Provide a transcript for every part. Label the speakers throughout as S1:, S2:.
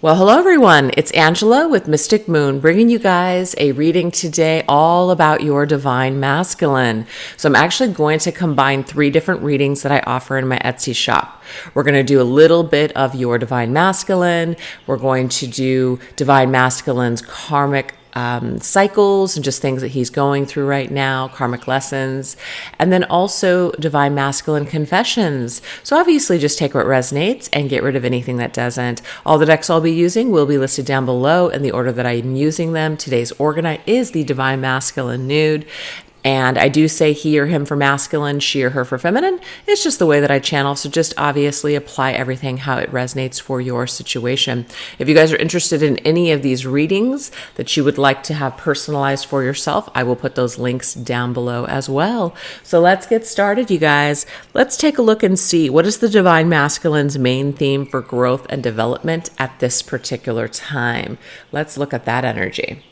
S1: Well, hello everyone. It's Angela with Mystic Moon, bringing you guys a reading today all about your divine masculine. So I'm actually going to combine 3 different readings that I offer in my Etsy shop. We're going to do a little bit of your divine masculine. We're going to do divine masculine's karmic cycles and just things that he's going through right now, karmic lessons, and then also divine masculine confessions. So obviously just take what resonates and get rid of anything that doesn't. All the decks I'll be using will be listed down below in the order that I'm using them. Today's organite is the divine masculine nude. And I do say he or him for masculine, she or her for feminine. It's just the way that I channel. So just obviously apply everything how it resonates for your situation. If you guys are interested in any of these readings that you would like to have personalized for yourself, I will put those links down below as well. So let's get started, you guys. Let's take a look and see what is the divine masculine's main theme for growth and development at this particular time. Let's look at that energy.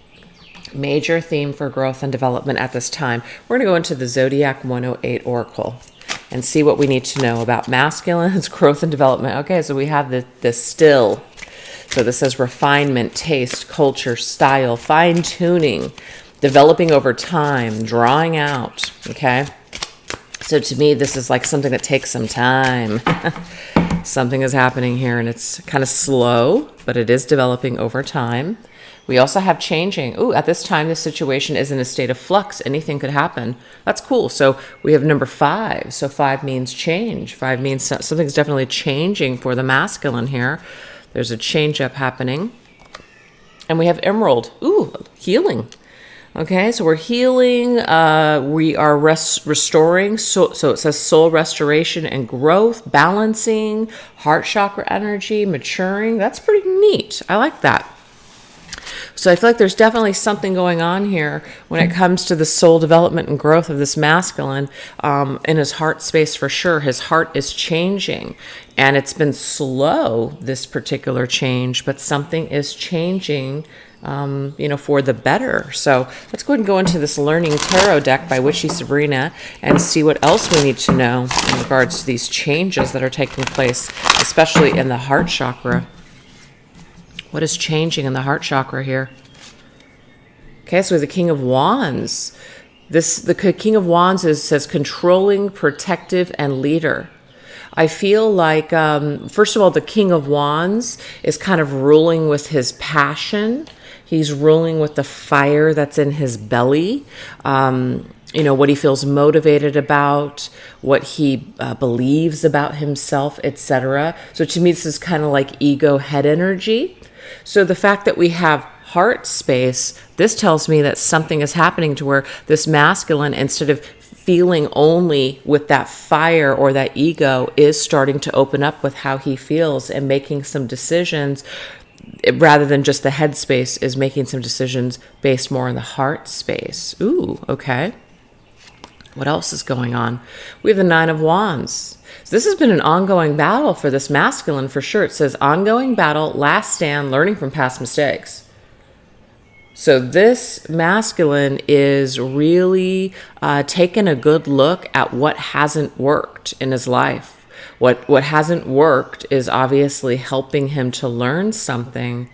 S1: Major theme for growth and development at this time. We're going to go into the Zodiac 108 Oracle and see what we need to know about masculine's growth and development. Okay, so we have the still. So this says refinement, taste, culture, style, fine-tuning, developing over time, drawing out. Okay, so to me, this is like something that takes some time. Something is happening here and it's kind of slow, but it is developing over time. We also have changing. Ooh, at this time, this situation is in a state of flux. Anything could happen. That's cool. So we have number 5. So 5 means change. 5 means something's definitely changing for the masculine here. There's a change up happening. And we have emerald. Ooh, healing. Okay, so we're healing. We are restoring. So it says soul restoration and growth, balancing, heart chakra energy, maturing. That's pretty neat. I like that. So I feel like there's definitely something going on here when it comes to the soul development and growth of this masculine in his heart space for sure. His heart is changing and it's been slow, this particular change, but something is changing, for the better. So let's go ahead and go into this Learning Tarot deck by Witchy Sabrina and see what else we need to know in regards to these changes that are taking place, especially in the heart chakra. What is changing in the heart chakra here? Okay, so the King of Wands. The King of Wands says controlling, protective, and leader. I feel like, first of all, the King of Wands is kind of ruling with his passion. He's ruling with the fire that's in his belly. What he feels motivated about, what he believes about himself, etc. So to me, this is kind of like ego head energy. So the fact that we have heart space, this tells me that something is happening to where this masculine, instead of feeling only with that fire or that ego, is starting to open up with how he feels and making some decisions rather than just the head space, is making some decisions based more on the heart space. Ooh, okay. What else is going on? We have the 9 of Wands. So this has been an ongoing battle for this masculine for sure. It says ongoing battle, last stand, learning from past mistakes. So this masculine is really taking a good look at what hasn't worked in his life. What hasn't worked is obviously helping him to learn something.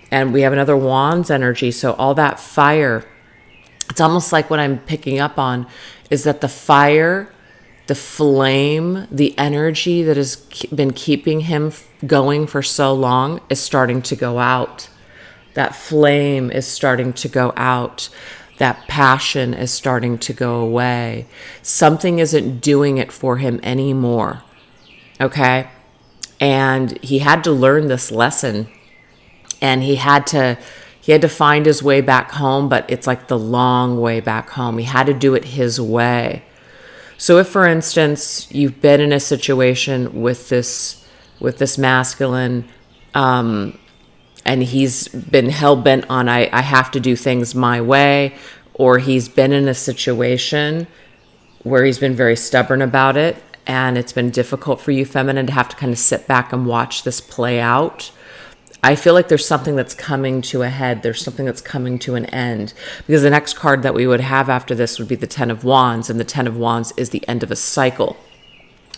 S1: And we have another Wands energy. So all that fire, it's almost like what I'm picking up on is that the fire, the flame, the energy that has been keeping him going for so long is starting to go out. That flame is starting to go out. That passion is starting to go away. Something isn't doing it for him anymore. Okay? And he had to learn this lesson. And he had to find his way back home, but it's like the long way back home. He had to do it his way. So if, for instance, you've been in a situation with this masculine, and he's been hell-bent on, I have to do things my way, or he's been in a situation where he's been very stubborn about it, and it's been difficult for you, feminine, to have to kind of sit back and watch this play out, I feel like there's something that's coming to a head. There's something that's coming to an end. Because the next card that we would have after this would be the 10 of Wands. And the 10 of Wands is the end of a cycle.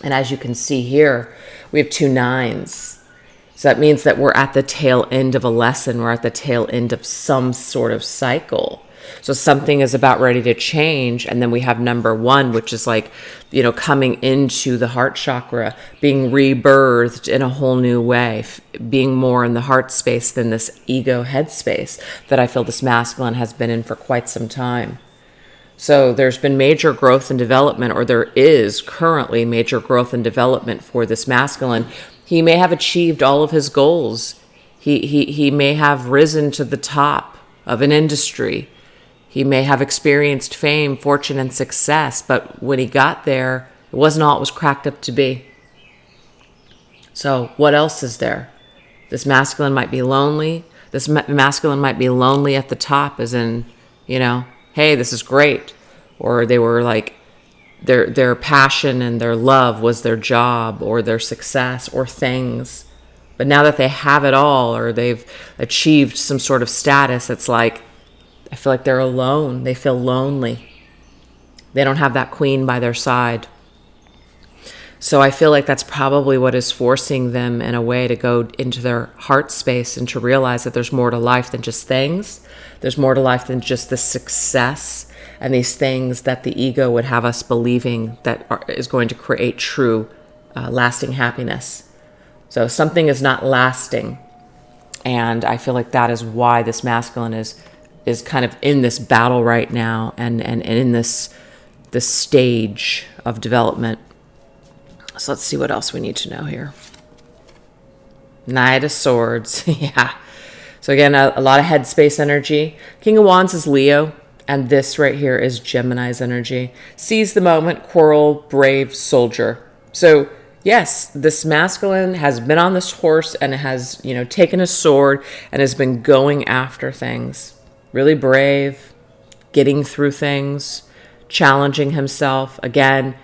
S1: And as you can see here, we have 2 9s. So that means that we're at the tail end of a lesson. We're at the tail end of some sort of cycle. So something is about ready to change. And then we have number 1, which is like, coming into the heart chakra, being rebirthed in a whole new way, being more in the heart space than this ego head space that I feel this masculine has been in for quite some time. So there's been major growth and development, or there is currently major growth and development for this masculine. He may have achieved all of his goals. He may have risen to the top of an industry. He may have experienced fame, fortune, and success, but when he got there, it wasn't all it was cracked up to be. So what else is there? This masculine might be lonely. This masculine might be lonely at the top, as in, hey, this is great. Or they were like, their passion and their love was their job or their success or things. But now that they have it all, or they've achieved some sort of status, it's like, I feel like they're alone. They feel lonely. They don't have that queen by their side. So I feel like that's probably what is forcing them in a way to go into their heart space and to realize that there's more to life than just things. There's more to life than just the success and these things that the ego would have us believing is going to create true, lasting happiness. So something is not lasting. And I feel like that is why this masculine is kind of in this battle right now and in this stage of development. So let's see what else we need to know here. Knight of Swords. Yeah. So again, a lot of headspace energy. King of Wands is Leo. And this right here is Gemini's energy. Seize the moment, quarrel, brave, soldier. So yes, this masculine has been on this horse and has, taken a sword and has been going after things. Really brave, getting through things, challenging himself. Again,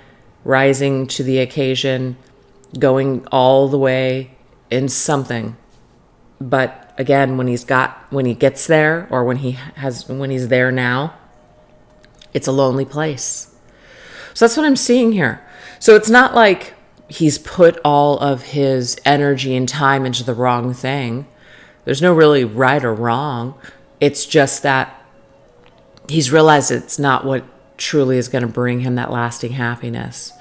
S1: rising to the occasion, going all the way in something. But again, when he gets there, or when he's there now, it's a lonely place. So that's what I'm seeing here. So it's not like he's put all of his energy and time into the wrong thing. There's no really right or wrong. It's just that he's realized it's not what truly is going to bring him that lasting happiness.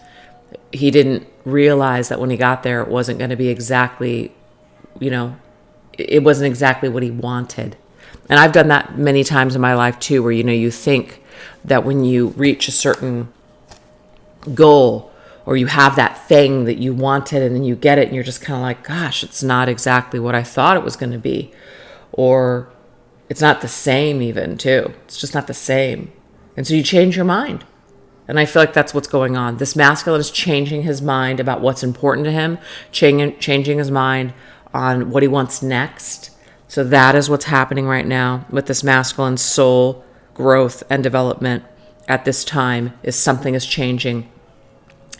S1: He didn't realize that when he got there, it wasn't going to be exactly, it wasn't exactly what he wanted. And I've done that many times in my life too, where, you think that when you reach a certain goal, or you have that thing that you wanted and then you get it and you're just kind of like, gosh, it's not exactly what I thought it was going to be. Or it's not the same even too. It's just not the same. And so you change your mind. And I feel like that's what's going on. This masculine is changing his mind about what's important to him, changing his mind on what he wants next. So that is what's happening right now with this masculine soul growth and development at this time. Is something is changing.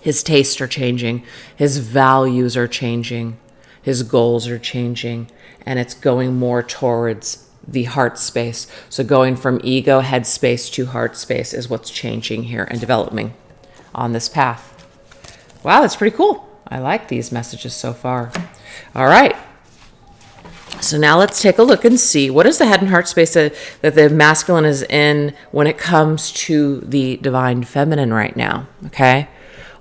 S1: His tastes are changing. His values are changing. His goals are changing. And it's going more towards the heart space. So going from ego head space to heart space is what's changing here and developing on this path. Wow, that's pretty cool. I like these messages so far. All right. So now let's take a look and see what is the head and heart space that the masculine is in when it comes to the divine feminine right now. Okay.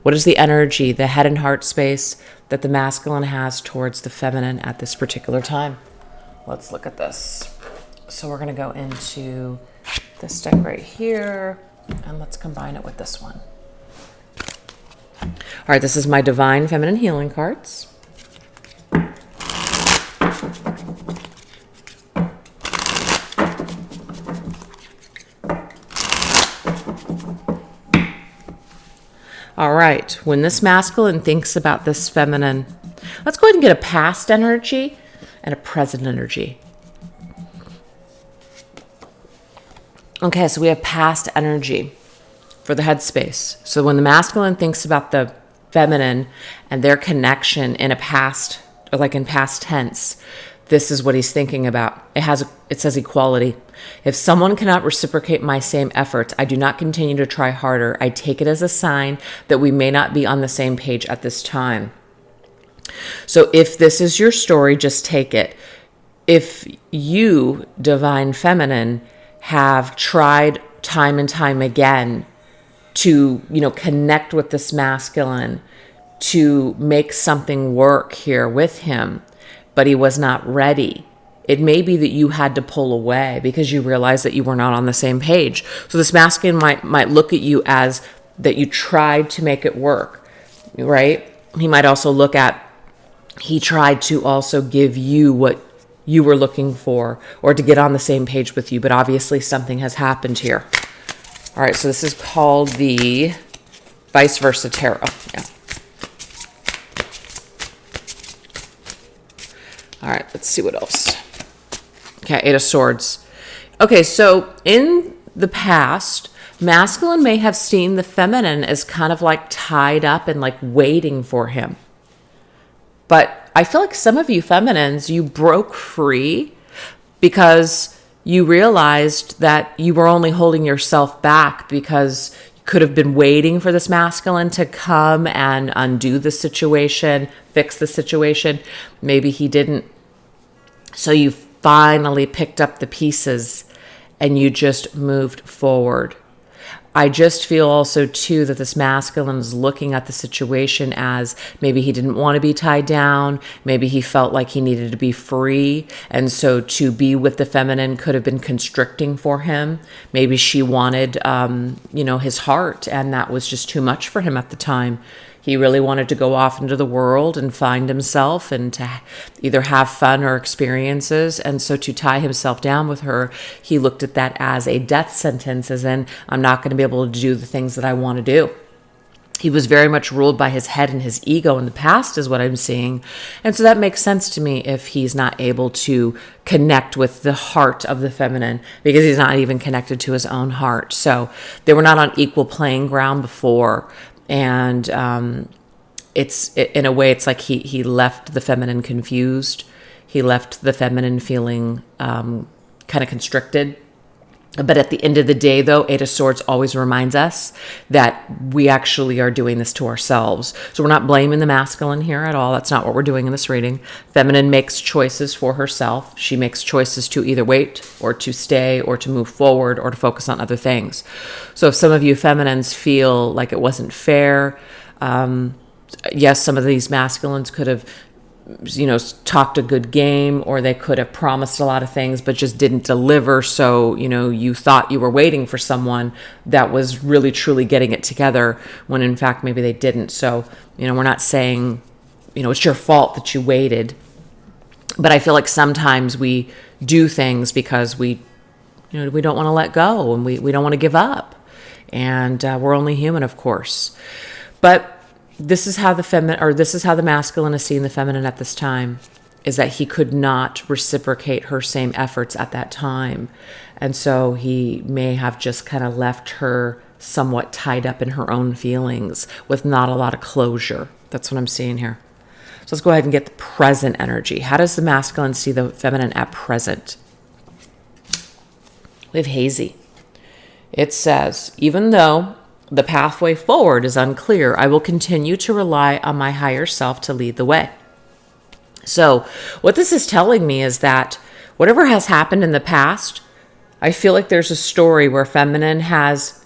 S1: What is the energy, the head and heart space that the masculine has towards the feminine at this particular time? Let's look at this. So we're going to go into this deck right here, and let's combine it with this one. All right, this is my Divine Feminine Healing cards. All right, when this masculine thinks about this feminine, let's go ahead and get a past energy and a present energy. Okay, so we have past energy for the headspace. So when the masculine thinks about the feminine and their connection in a past, or like in past tense, this is what he's thinking about. It says equality. If someone cannot reciprocate my same efforts, I do not continue to try harder. I take it as a sign that we may not be on the same page at this time. So if this is your story, just take it. If you, divine feminine, have tried time and time again to, connect with this masculine, to make something work here with him, but he was not ready, it may be that you had to pull away because you realized that you were not on the same page. So this masculine might look at you as that you tried to make it work, right? He might also look at, he tried to also give you what you were looking for or to get on the same page with you, but obviously something has happened here. All right, so this is called the vice versa tarot. Yeah. All right, let's see what else. Okay, Eight of Swords. Okay, so in the past, masculine may have seen the feminine as kind of like tied up and like waiting for him. But I feel like some of you feminines, you broke free because you realized that you were only holding yourself back because you could have been waiting for this masculine to come and undo the situation, fix the situation. Maybe he didn't. So you finally picked up the pieces and you just moved forward. I just feel also too that this masculine is looking at the situation as maybe he didn't want to be tied down. Maybe he felt like he needed to be free. And so to be with the feminine could have been constricting for him. Maybe she wanted, his heart, and that was just too much for him at the time. He really wanted to go off into the world and find himself and to either have fun or experiences. And so to tie himself down with her, he looked at that as a death sentence, as in, I'm not going to be able to do the things that I want to do. He was very much ruled by his head and his ego in the past is what I'm seeing. And so that makes sense to me if he's not able to connect with the heart of the feminine because he's not even connected to his own heart. So they were not on equal playing ground before. And it's in a way, it's like he left the feminine confused. He left the feminine feeling kind of constricted. But at the end of the day, though, Eight of Swords always reminds us that we actually are doing this to ourselves. So we're not blaming the masculine here at all. That's not what we're doing in this reading. Feminine makes choices for herself. She makes choices to either wait or to stay or to move forward or to focus on other things. So if some of you feminines feel like it wasn't fair, yes, some of these masculines could have talked a good game, or they could have promised a lot of things but just didn't deliver. So you thought you were waiting for someone that was really truly getting it together when in fact maybe they didn't. So we're not saying it's your fault that you waited, but I feel like sometimes we do things because we don't want to let go and we don't want to give up, and we're only human, of course. But this is how the masculine is seeing the feminine at this time, is that he could not reciprocate her same efforts at that time. And so he may have just kind of left her somewhat tied up in her own feelings with not a lot of closure. That's what I'm seeing here. So let's go ahead and get the present energy. How does the masculine see the feminine at present? We have hazy. It says, even though the pathway forward is unclear, I will continue to rely on my higher self to lead the way. So what this is telling me is that whatever has happened in the past, I feel like there's a story where feminine has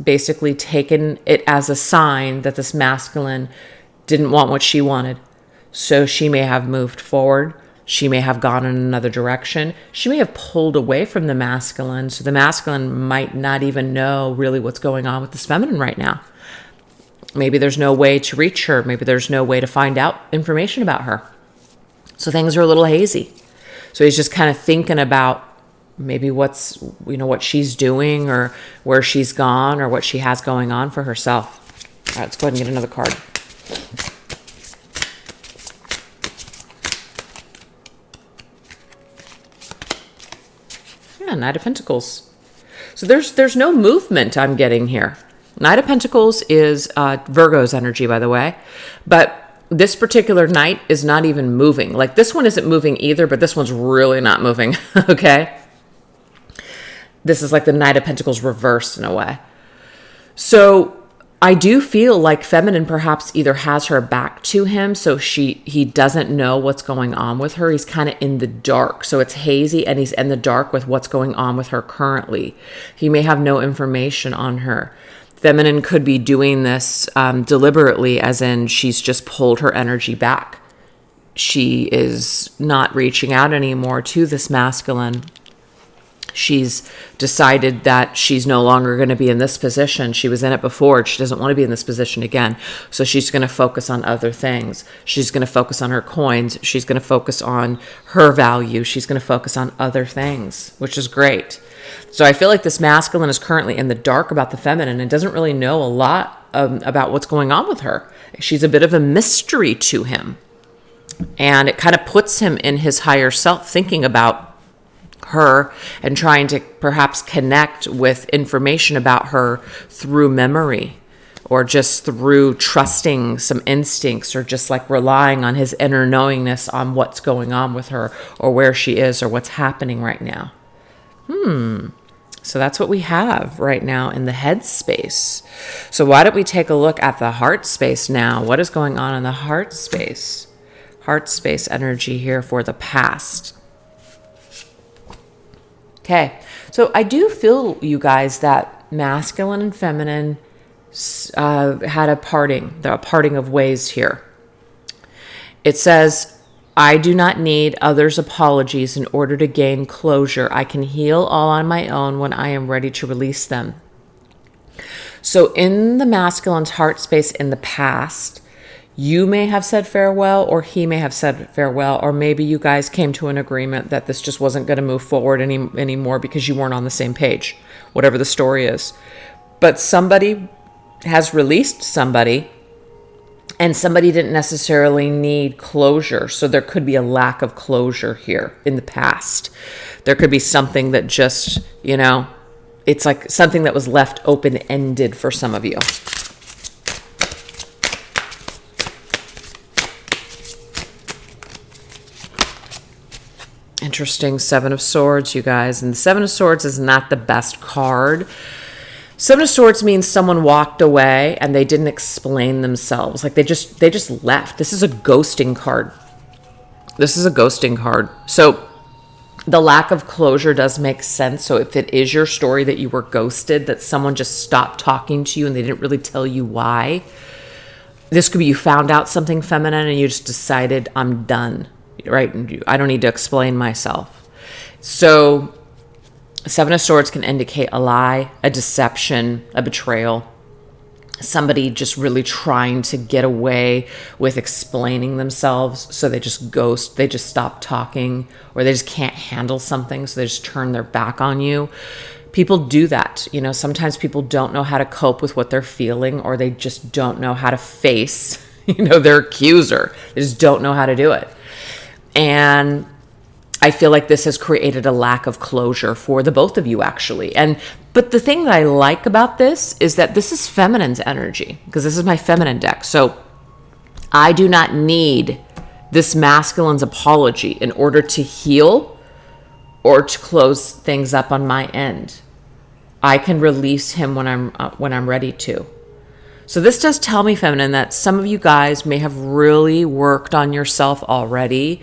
S1: basically taken it as a sign that this masculine didn't want what she wanted. So she may have moved forward. She may have gone in another direction. She may have pulled away from the masculine. So the masculine might not even know really what's going on with this feminine right now. Maybe there's no way to reach her. Maybe there's no way to find out information about her. So things are a little hazy. So he's just kind of thinking about maybe what she's doing or where she's gone or what she has going on for herself. All right, let's go ahead and get another card. Knight of Pentacles. So there's no movement I'm getting here. Knight of Pentacles is Virgo's energy, by the way. But this particular knight is not even moving. Like this one isn't moving either, but this one's really not moving. Okay? This is like the Knight of Pentacles reversed in a way. So I do feel like feminine perhaps either has her back to him, so he doesn't know what's going on with her. He's kind of in the dark, so it's hazy, and he's in the dark with what's going on with her currently. He may have no information on her. Feminine could be doing this deliberately, as in she's just pulled her energy back. She is not reaching out anymore to this masculine. She's decided that she's no longer going to be in this position. She was in it before. She doesn't want to be in this position again. So she's going to focus on other things. She's going to focus on her coins. She's going to focus on her value. She's going to focus on other things, which is great. So I feel like this masculine is currently in the dark about the feminine and doesn't really know a lot about what's going on with her. She's a bit of a mystery to him. And it kind of puts him in his higher self, thinking about her and trying to perhaps connect with information about her through memory, or just through trusting some instincts, or just like relying on his inner knowingness on what's going on with her, or where she is, or what's happening right now. So that's what we have right now in the head space. So why don't we take a look at the heart space now? What is going on in the heart space? Heart space energy here for the past. Okay, so I do feel, you guys, that masculine and feminine had a parting of ways here. It says, I do not need others' apologies in order to gain closure. I can heal all on my own when I am ready to release them. So in the masculine's heart space in the past, you may have said farewell, or he may have said farewell, or maybe you guys came to an agreement that this just wasn't going to move forward anymore because you weren't on the same page, whatever the story is. But somebody has released somebody, and somebody didn't necessarily need closure. So there could be a lack of closure here in the past. There could be something that just, it's like something that was left open-ended for some of you. Interesting. Seven of Swords, you guys. And the Seven of Swords is not the best card. Seven of Swords means someone walked away and they didn't explain themselves. Like they just left. This is a ghosting card. So the lack of closure does make sense. So if it is your story that you were ghosted, that someone just stopped talking to you and they didn't really tell you why, this could be you found out something feminine and you just decided, I'm done. Right? I don't need to explain myself. So Seven of Swords can indicate a lie, a deception, a betrayal, somebody just really trying to get away with explaining themselves. So they just ghost, they just stop talking, or they just can't handle something. So they just turn their back on you. People do that. Sometimes people don't know how to cope with what they're feeling, or they just don't know how to face, their accuser. They just don't know how to do it. And I feel like this has created a lack of closure for the both of you, actually. But the thing that I like about this is that this is feminine's energy, because this is my feminine deck. So I do not need this masculine's apology in order to heal or to close things up on my end. I can release him when I'm ready to. So this does tell me, feminine, that some of you guys may have really worked on yourself already.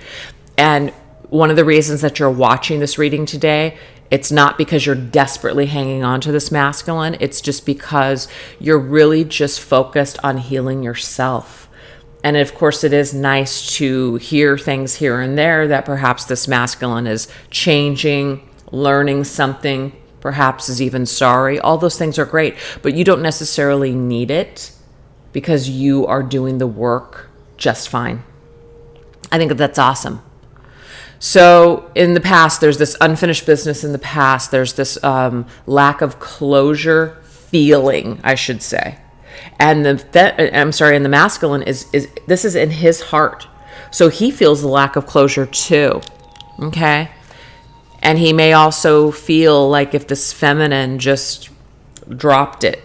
S1: And one of the reasons that you're watching this reading today, it's not because you're desperately hanging on to this masculine. It's just because you're really just focused on healing yourself. And of course, it is nice to hear things here and there that perhaps this masculine is changing, learning something, perhaps is even sorry. All those things are great, but you don't necessarily need it because you are doing the work just fine. I think that's awesome. So in the past, there's this unfinished business in the past. There's this lack of closure feeling, I should say. And the masculine is this is in his heart. So he feels the lack of closure too. Okay? And he may also feel like if this feminine just dropped it,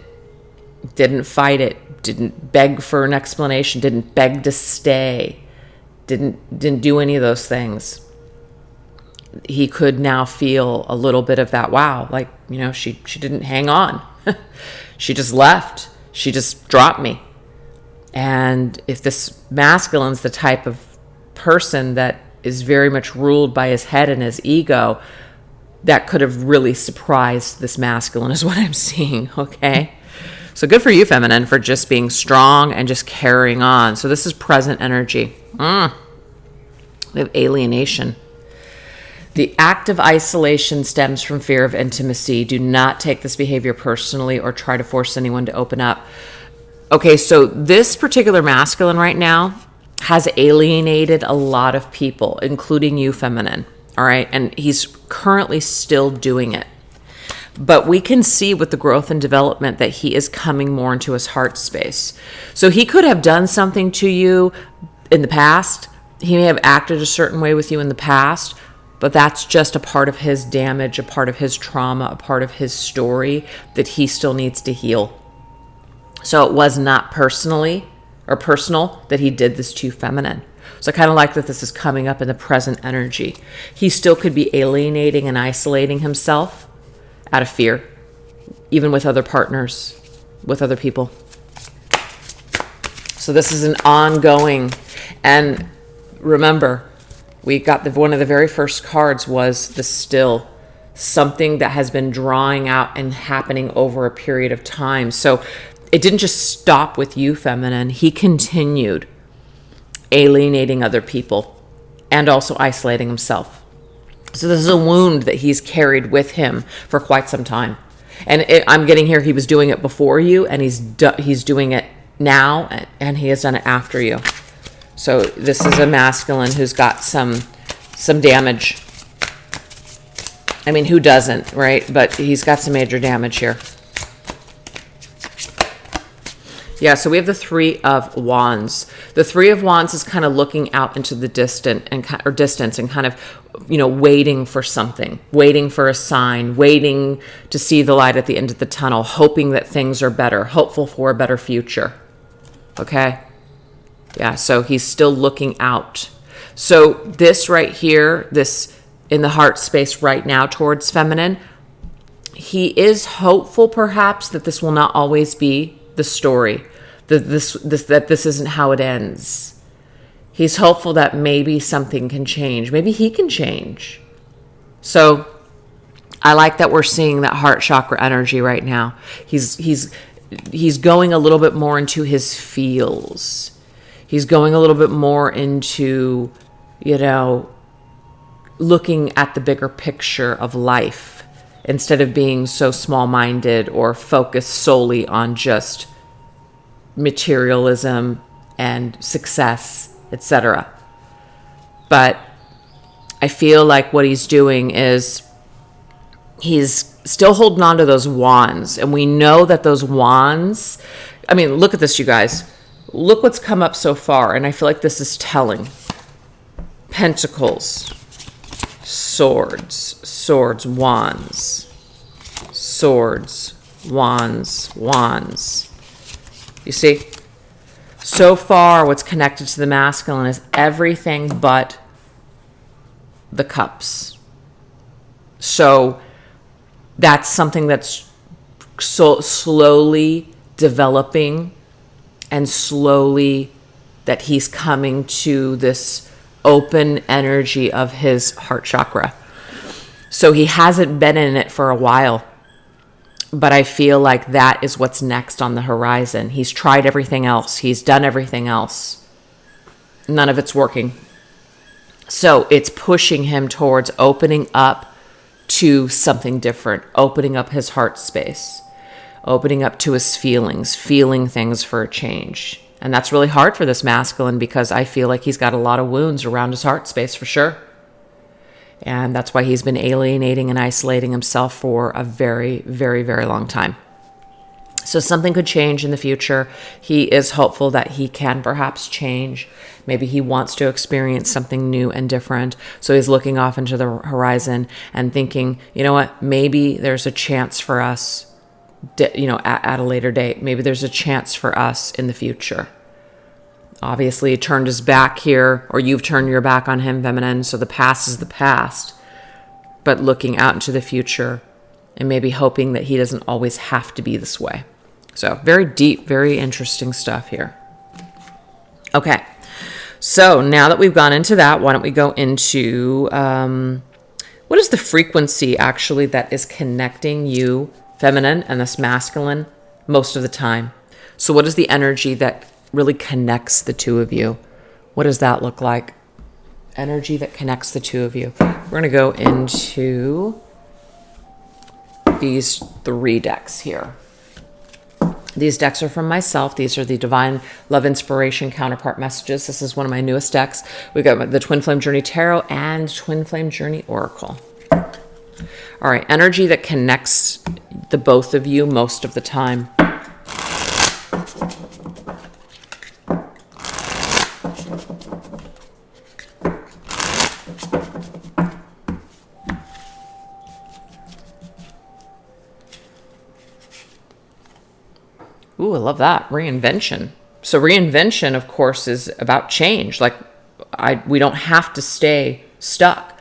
S1: didn't fight it, didn't beg for an explanation, didn't beg to stay, didn't do any of those things, he could now feel a little bit of that, wow, like, she didn't hang on. She just left. She just dropped me. And if this masculine's the type of person that is very much ruled by his head and his ego, that could have really surprised this masculine is what I'm seeing, okay? So good for you, feminine, for just being strong and just carrying on. So this is present energy. We have alienation. The act of isolation stems from fear of intimacy. Do not take this behavior personally or try to force anyone to open up. Okay, so this particular masculine right now has alienated a lot of people, including you, feminine. All right, and he's currently still doing it. But we can see with the growth and development that he is coming more into his heart space. So he could have done something to you in the past. He may have acted a certain way with you in the past, but that's just a part of his damage, a part of his trauma, a part of his story that he still needs to heal. So it was not personal that he did this to you, feminine. So I kind of like that this is coming up in the present energy. He still could be alienating and isolating himself out of fear, even with other partners, with other people. So this is an ongoing, and remember, we got one of the very first cards was the still, something that has been drawing out and happening over a period of time. So it didn't just stop with you, feminine. He continued alienating other people and also isolating himself. So this is a wound that he's carried with him for quite some time. And I'm getting here, he was doing it before you, and he's doing it now, and he has done it after you. So this is a masculine who's got some damage. I mean, who doesn't, right? But he's got some major damage here. Yeah, so we have the Three of Wands. The Three of Wands is kind of looking out into the distance and kind of, waiting for something, waiting for a sign, waiting to see the light at the end of the tunnel, hoping that things are better, hopeful for a better future. Okay? Yeah, so he's still looking out. So this right here, this in the heart space right now towards feminine, he is hopeful perhaps that this will not always be the story, that this isn't how it ends. He's hopeful that maybe something can change. Maybe he can change. So I like that we're seeing that heart chakra energy right now. He's going a little bit more into his feels. He's going a little bit more into, looking at the bigger picture of life instead of being so small-minded or focused solely on just materialism and success, etc. But I feel like what he's doing is he's still holding on to those wands. And we know that those wands, look at this, you guys. Look what's come up so far. And I feel like this is telling. Pentacles, swords, wands, swords, wands. You see? So far, what's connected to the masculine is everything but the cups. So that's something that's so slowly developing, and slowly that he's coming to this open energy of his heart chakra. So he hasn't been in it for a while, but I feel like that is what's next on the horizon. He's tried everything else. He's done everything else. None of it's working. So it's pushing him towards opening up to something different, opening up his heart space, opening up to his feelings, feeling things for a change. And that's really hard for this masculine because I feel like he's got a lot of wounds around his heart space for sure. And that's why he's been alienating and isolating himself for a very, very, very long time. So something could change in the future. He is hopeful that he can perhaps change. Maybe he wants to experience something new and different. So he's looking off into the horizon and thinking, you know what, maybe there's a chance for us, at a later date. Maybe there's a chance for us in the future. Obviously, he turned his back here, or you've turned your back on him, feminine. So the past is the past. But looking out into the future and maybe hoping that he doesn't always have to be this way. So very deep, very interesting stuff here. Okay. So now that we've gone into that, why don't we go into what is the frequency actually that is connecting you, feminine, and this masculine most of the time? So what is the energy that really connects the two of you? What does that look like? Energy that connects the two of you. We're going to go into these 3 decks here. These decks are from myself. These are the Divine Love Inspiration Counterpart Messages. This is one of my newest decks. We got the Twin Flame Journey Tarot and Twin Flame Journey Oracle. All right, energy that connects the both of you most of the time. Ooh, I love that. Reinvention. So reinvention, of course, is about change. Like we don't have to stay stuck.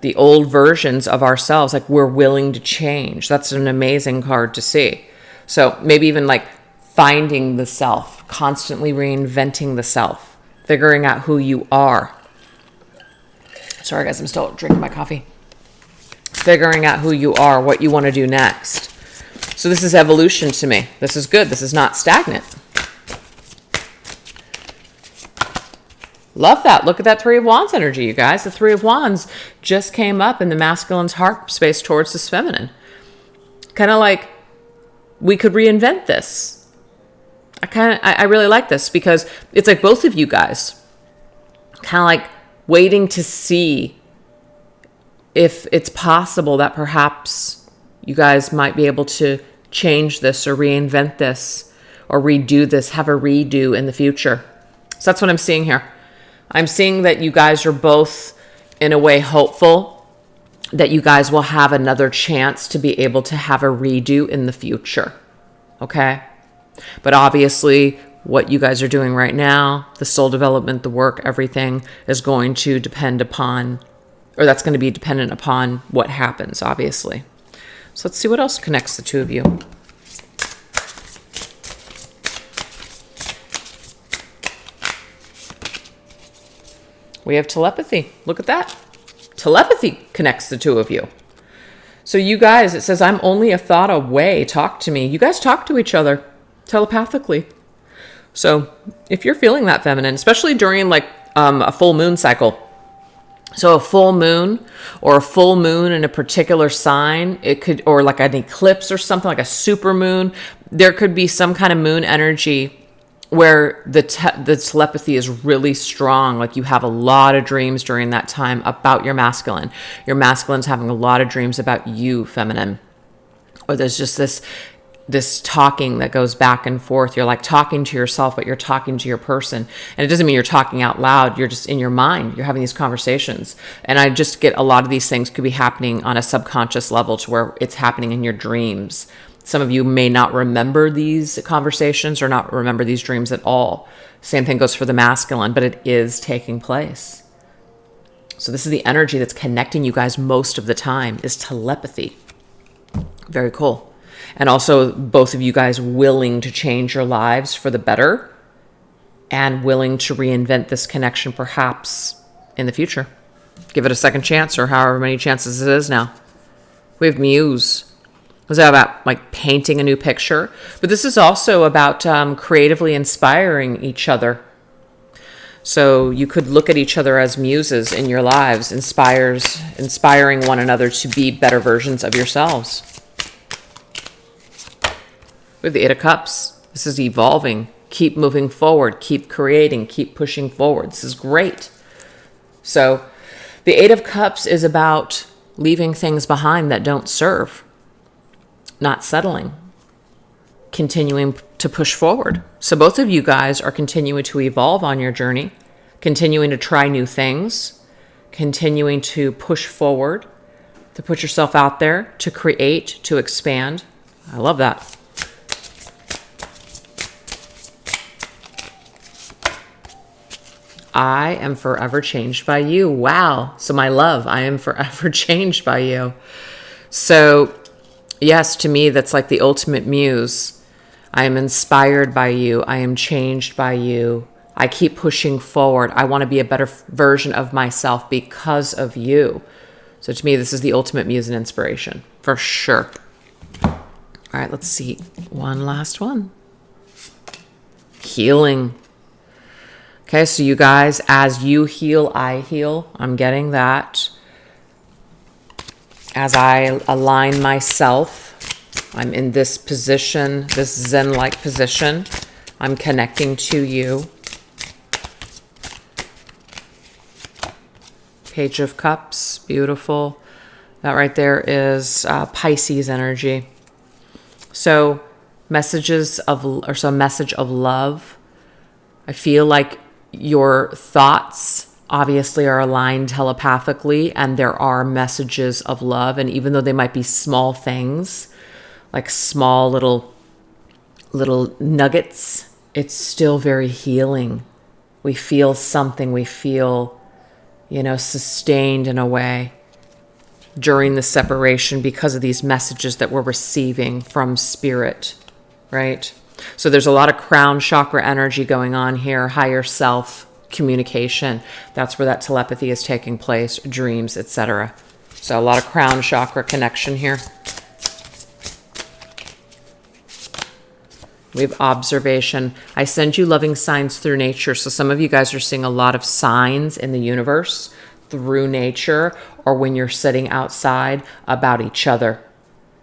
S1: The old versions of ourselves, like we're willing to change. That's an amazing card to see. So maybe even like finding the self, constantly reinventing the self, figuring out who you are. Sorry guys, I'm still drinking my coffee. Figuring out who you are, what you want to do next. So this is evolution to me. This is good. This is not stagnant. Love that. Look at that 3 of Wands energy, you guys. The 3 of Wands just came up in the masculine's heart space towards this feminine. Kind of like we could reinvent this. I really like this because it's like both of you guys kind of like waiting to see if it's possible that perhaps you guys might be able to change this or reinvent this or redo this, have a redo in the future. So that's what I'm seeing here. I'm seeing that you guys are both, in a way, hopeful that you guys will have another chance to be able to have a redo in the future. Okay? But obviously, what you guys are doing right now, the soul development, the work, everything is going to depend upon, or that's going to be dependent upon what happens, obviously. So let's see what else connects the two of you. We have telepathy. Look at that. Telepathy connects the two of you. So you guys, it says, I'm only a thought away. Talk to me. You guys talk to each other telepathically. So if you're feeling that feminine, especially during like a full moon cycle, so a full moon or a full moon in a particular sign, it could, or like an eclipse or something like a super moon, there could be some kind of moon energy where the telepathy is really strong. Like you have a lot of dreams during that time about your masculine. Your masculine's having a lot of dreams about you, feminine. Or there's just this talking that goes back and forth. You're like talking to yourself, but you're talking to your person. And it doesn't mean you're talking out loud. You're just in your mind. You're having these conversations. And I just get a lot of these things could be happening on a subconscious level to where it's happening in your dreams. Some of you may not remember these conversations or not remember these dreams at all. Same thing goes for the masculine, but it is taking place. So this is the energy that's connecting you guys most of the time, is telepathy. Very cool. And also both of you guys willing to change your lives for the better and willing to reinvent this connection perhaps in the future. Give it a second chance or however many chances it is now. We have Muse. It's about like painting a new picture, but this is also about creatively inspiring each other. So you could look at each other as muses in your lives, inspiring one another to be better versions of yourselves. We have the 8 of Cups. This is evolving. Keep moving forward. Keep creating. Keep pushing forward. This is great. So the 8 of Cups is about leaving things behind that don't serve. Not settling, continuing to push forward. So both of you guys are continuing to evolve on your journey, continuing to try new things, continuing to push forward, to put yourself out there, to create, to expand. I love that. I am forever changed by you. Wow. So my love, I am forever changed by you. So yes, to me, that's like the ultimate muse. I am inspired by you. I am changed by you. I keep pushing forward. I want to be a better version of myself because of you. So to me, this is the ultimate muse and inspiration, for sure. All right, let's see. One last one. Healing. Okay, so you guys, as you heal, I heal. I'm getting that. As I align myself, I'm in this position, this Zen-like position. I'm connecting to you. Page of Cups, beautiful. That right there is Pisces energy. So message of love. I feel like your thoughts obviously are aligned telepathically, and there are messages of love. And even though they might be small things, like small little nuggets, it's still very healing. We feel something. We feel, sustained in a way during the separation because of these messages that we're receiving from spirit, right? So there's a lot of crown chakra energy going on here, higher self communication. That's where that telepathy is taking place, dreams, etc. So a lot of crown chakra connection here. We have observation. I send you loving signs through nature. So some of you guys are seeing a lot of signs in the universe through nature, or when you're sitting outside, about each other.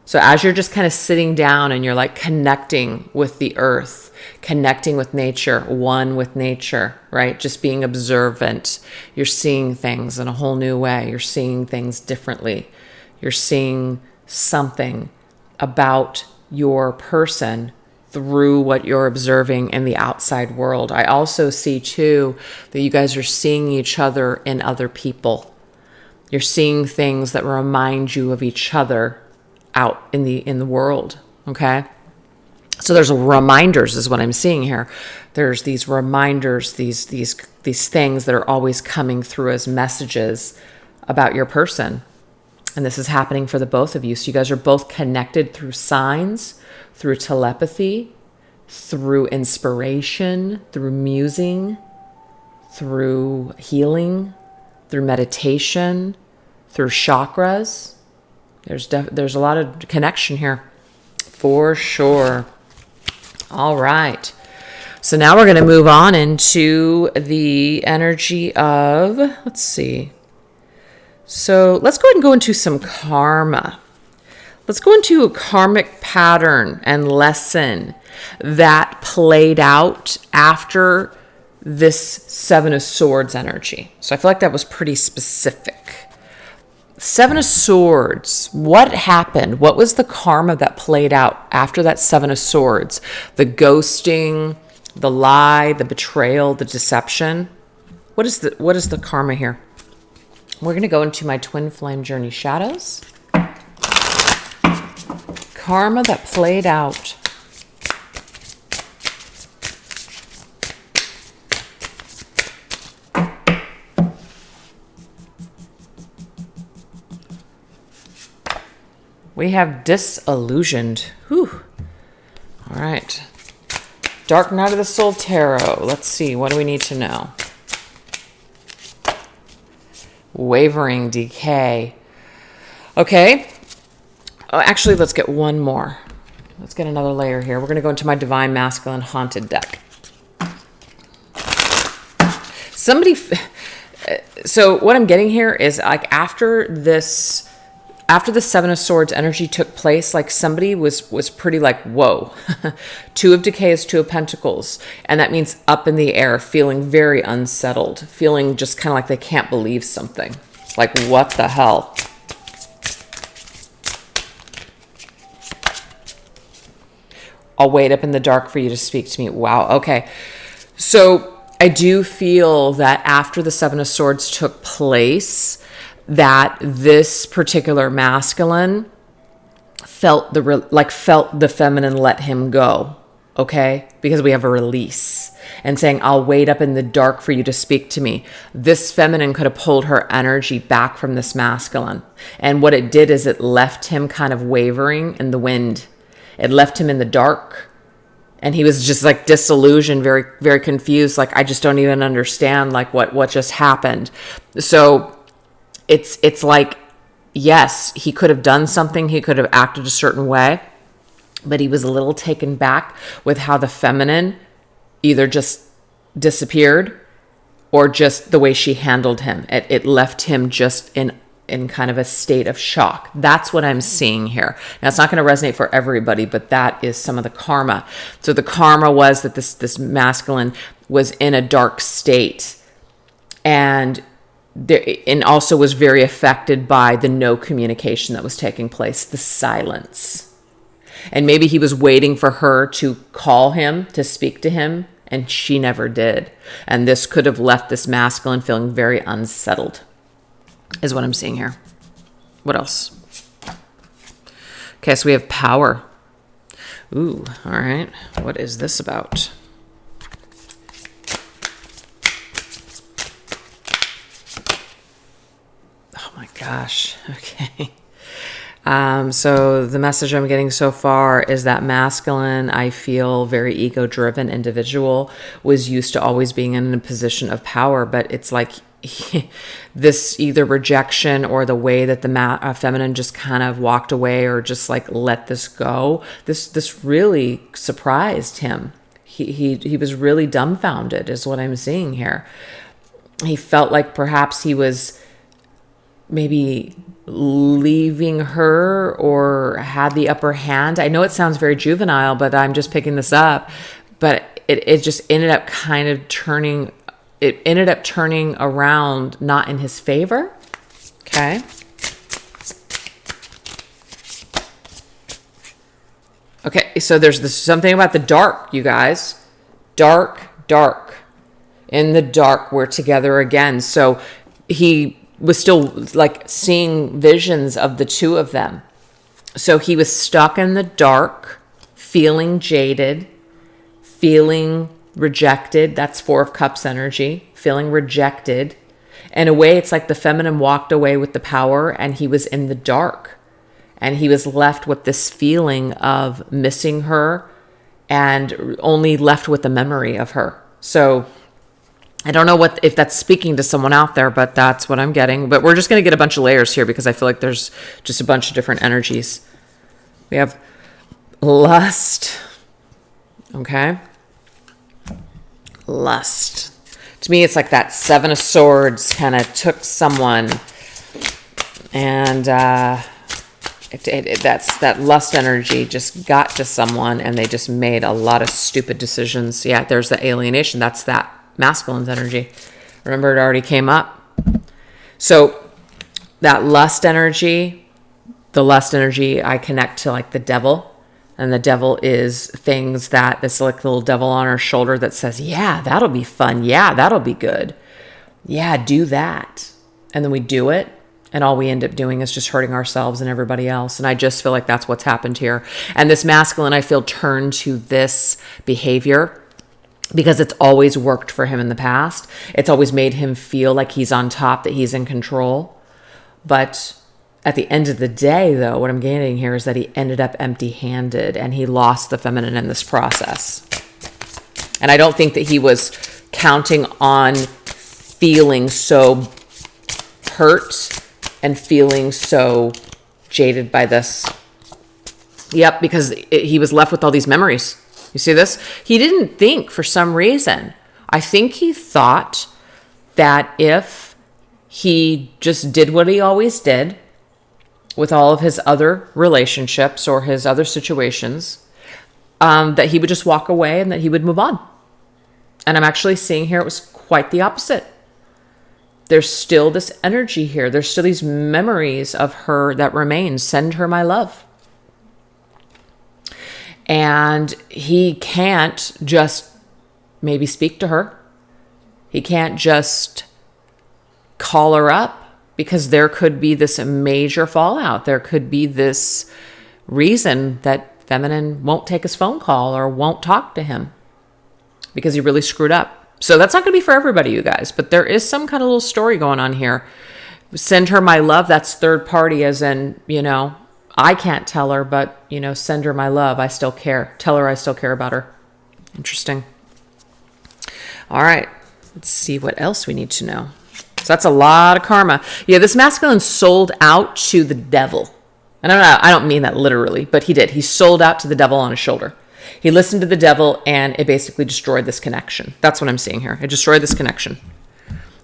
S1: So as you're just kind of sitting down and you're like connecting with the earth, connecting with nature, one with nature, right? Just being observant. You're seeing things in a whole new way. You're seeing things differently. You're seeing something about your person through what you're observing in the outside world. I also see too that you guys are seeing each other in other people. You're seeing things that remind you of each other out in the world. Okay. So there's reminders is what I'm seeing here. There's these reminders, these things that are always coming through as messages about your person. And this is happening for the both of you. So you guys are both connected through signs, through telepathy, through inspiration, through musing, through healing, through meditation, through chakras. There's a lot of connection here, for sure. All right. So now we're going to move on into the energy of, let's see. So let's go ahead and go into some karma. Let's go into a karmic pattern and lesson that played out after this Seven of Swords energy. So I feel like that was pretty specific. Seven of Swords, what happened? What was the karma that played out after that Seven of Swords? The ghosting, the lie, the betrayal, the deception. What is the karma here? We're going to go into my twin flame journey shadows. Karma that played out. We have disillusioned. Whew. All right. Dark Night of the Soul Tarot. Let's see. What do we need to know? Wavering, decay. Okay. Oh, actually, let's get one more. Let's get another layer here. We're going to go into my Divine Masculine Haunted deck. So what I'm getting here is like after the Seven of Swords energy took place, like somebody was pretty like, whoa. Two of Decay is Two of Pentacles. And that means up in the air, feeling very unsettled, feeling just kind of like they can't believe something. Like, what the hell? I'll wait up in the dark for you to speak to me. Wow. Okay. So I do feel that after the Seven of Swords took place, that this particular masculine felt the feminine let him go. Okay. Because we have a release and saying, I'll wait up in the dark for you to speak to me. This feminine could have pulled her energy back from this masculine. And what it did is it left him kind of wavering in the wind. It left him in the dark, And he was just like disillusioned, very, very confused. Like, I just don't even understand like what just happened. So it's like, yes, he could have done something. He could have acted a certain way, but he was a little taken back with how the feminine either just disappeared or just the way she handled him. It left him just in kind of a state of shock. That's what I'm seeing here. Now, it's not going to resonate for everybody, but that is some of the karma. So the karma was that this masculine was in a dark state, and also was very affected by the no communication that was taking place, the silence. And maybe he was waiting for her to call him, to speak to him, and she never did. And this could have left this masculine feeling very unsettled, is what I'm seeing here. What else? Okay, so we have power. Ooh, all right. What is this about? Oh my gosh. Okay. So the message I'm getting so far is that masculine, I feel very ego-driven individual, was used to always being in a position of power, but it's like this either rejection or the way that the feminine just kind of walked away or just like let this go. This really surprised him. He was really dumbfounded, is what I'm seeing here. He felt like perhaps he was maybe leaving her or had the upper hand. I know it sounds very juvenile, but I'm just picking this up. But it just ended up kind of turning around, not in his favor. Okay. Okay, so there's something about the dark, you guys. Dark. In the dark, we're together again. So he was still like seeing visions of the two of them. So he was stuck in the dark, feeling jaded, feeling rejected. That's Four of Cups energy, feeling rejected. In a way, it's like the feminine walked away with the power and he was in the dark. And he was left with this feeling of missing her and only left with the memory of her. So I don't know if that's speaking to someone out there, but that's what I'm getting. But we're just going to get a bunch of layers here because I feel like there's just a bunch of different energies. We have lust. Okay. Lust. To me, it's like that Seven of Swords kind of took someone and that's that lust energy just got to someone and they just made a lot of stupid decisions. Yeah, there's the alienation. That's that masculine's energy. Remember, it already came up. So that lust energy, I connect to like the devil. And the devil is things that this like little devil on our shoulder that says, yeah, that'll be fun. Yeah, that'll be good. Yeah, do that. And then we do it. And all we end up doing is just hurting ourselves and everybody else. And I just feel like that's what's happened here. And this masculine, I feel, turned to this behavior because it's always worked for him in the past. It's always made him feel like he's on top, that he's in control. But at the end of the day, though, what I'm getting here is that he ended up empty-handed and he lost the feminine in this process. And I don't think that he was counting on feeling so hurt and feeling so jaded by this. Yep, because he was left with all these memories. You see this? He didn't think, for some reason. I think he thought that if he just did what he always did with all of his other relationships or his other situations, that he would just walk away and that he would move on. And I'm actually seeing here it was quite the opposite. There's still this energy here. There's still these memories of her that remain. Send her my love. And he can't just maybe speak to her. He can't just call her up because there could be this major fallout. There could be this reason that feminine won't take his phone call or won't talk to him because he really screwed up. So that's not going to be for everybody, you guys, but there is some kind of little story going on here. Send her my love. That's third party, as in, I can't tell her, but, send her my love. I still care. Tell her I still care about her. Interesting. All right. Let's see what else we need to know. So that's a lot of karma. Yeah, this masculine sold out to the devil. And I don't mean that literally, but he did. He sold out to the devil on his shoulder. He listened to the devil, and it basically destroyed this connection. That's what I'm seeing here. It destroyed this connection.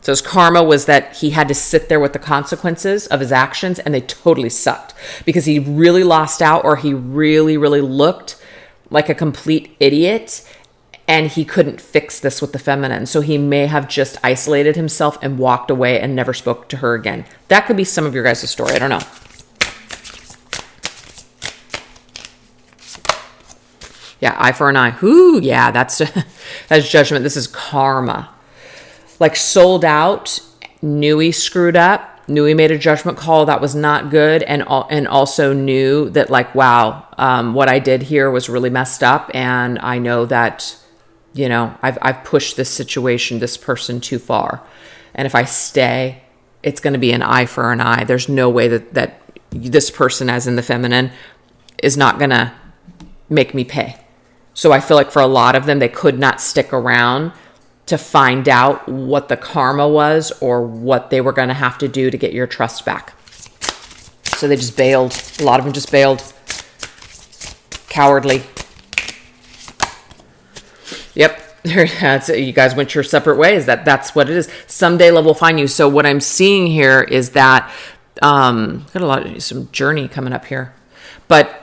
S1: So his karma was that he had to sit there with the consequences of his actions, and they totally sucked because he really lost out, or he really, really looked like a complete idiot, and he couldn't fix this with the feminine. So he may have just isolated himself and walked away and never spoke to her again. That could be some of your guys' story. I don't know. Yeah, eye for an eye. Ooh, yeah, that's judgment. This is karma. Like sold out, knew he screwed up, knew he made a judgment call that was not good, and also knew that like, wow, what I did here was really messed up, and I know that, you know, I've pushed this situation, this person too far, and if I stay, it's going to be an eye for an eye. There's no way that this person, as in the feminine, is not going to make me pay. So I feel like for a lot of them, they could not stick around to find out what the karma was or what they were going to have to do to get your trust back. So they just bailed. A lot of them just bailed. Cowardly. Yep. You guys went your separate ways. That's what it is. Someday love will find you. So what I'm seeing here is that got some journey coming up here. But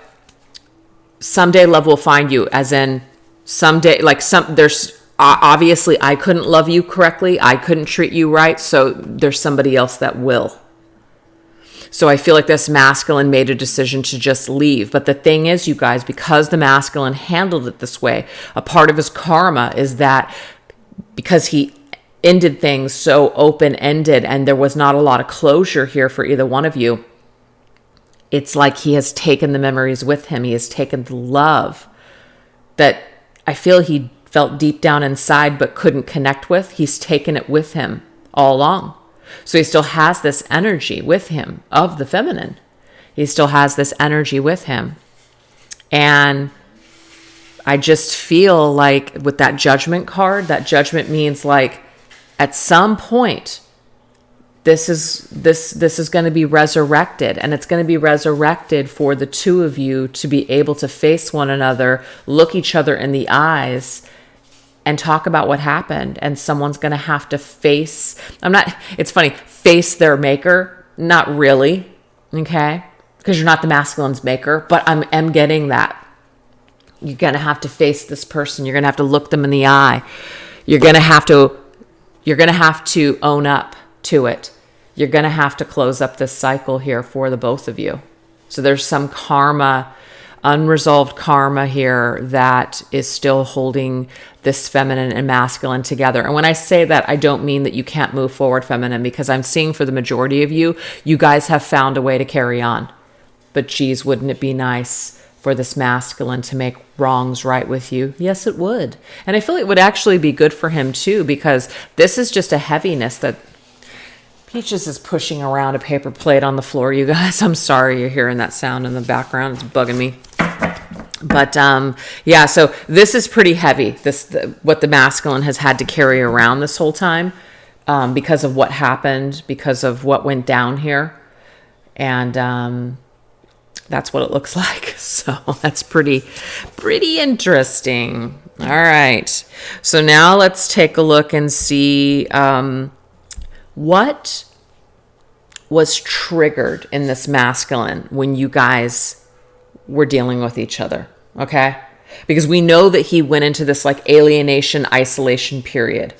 S1: someday love will find you, as in someday, like there's obviously I couldn't love you correctly. I couldn't treat you right. So there's somebody else that will. So I feel like this masculine made a decision to just leave. But the thing is, you guys, because the masculine handled it this way, a part of his karma is that because he ended things so open-ended and there was not a lot of closure here for either one of you, it's like he has taken the memories with him. He has taken the love that I feel he felt deep down inside but couldn't connect with. He's taken it with him all along. So he still has this energy with him of the feminine. He still has this energy with him. And I just feel like with that judgment card, that judgment means like at some point, this is going to be resurrected, and it's going to be resurrected for the two of you to be able to face one another, look each other in the eyes, and talk about what happened. And someone's going to have to face their maker. Not really, okay? Because you're not the masculine's maker, but I'm getting that. You're going to have to face this person. You're going to have to look them in the eye. You're going to have to own up to it. You're going to have to close up this cycle here for the both of you. So there's some karma, unresolved karma here that is still holding this feminine and masculine together. And when I say that, I don't mean that you can't move forward, feminine, because I'm seeing for the majority of you, you guys have found a way to carry on. But geez, wouldn't it be nice for this masculine to make wrongs right with you? Yes, it would. And I feel it would actually be good for him too, because this is just a heaviness that Peaches is pushing around a paper plate on the floor, you guys. I'm sorry you're hearing that sound in the background. It's bugging me. But yeah, so this is pretty heavy, what the masculine has had to carry around this whole time because of what happened, because of what went down here. And that's what it looks like. So that's pretty interesting. All right. So now let's take a look and see what was triggered in this masculine when you guys were dealing with each other, okay? Because we know that he went into this like alienation, isolation period.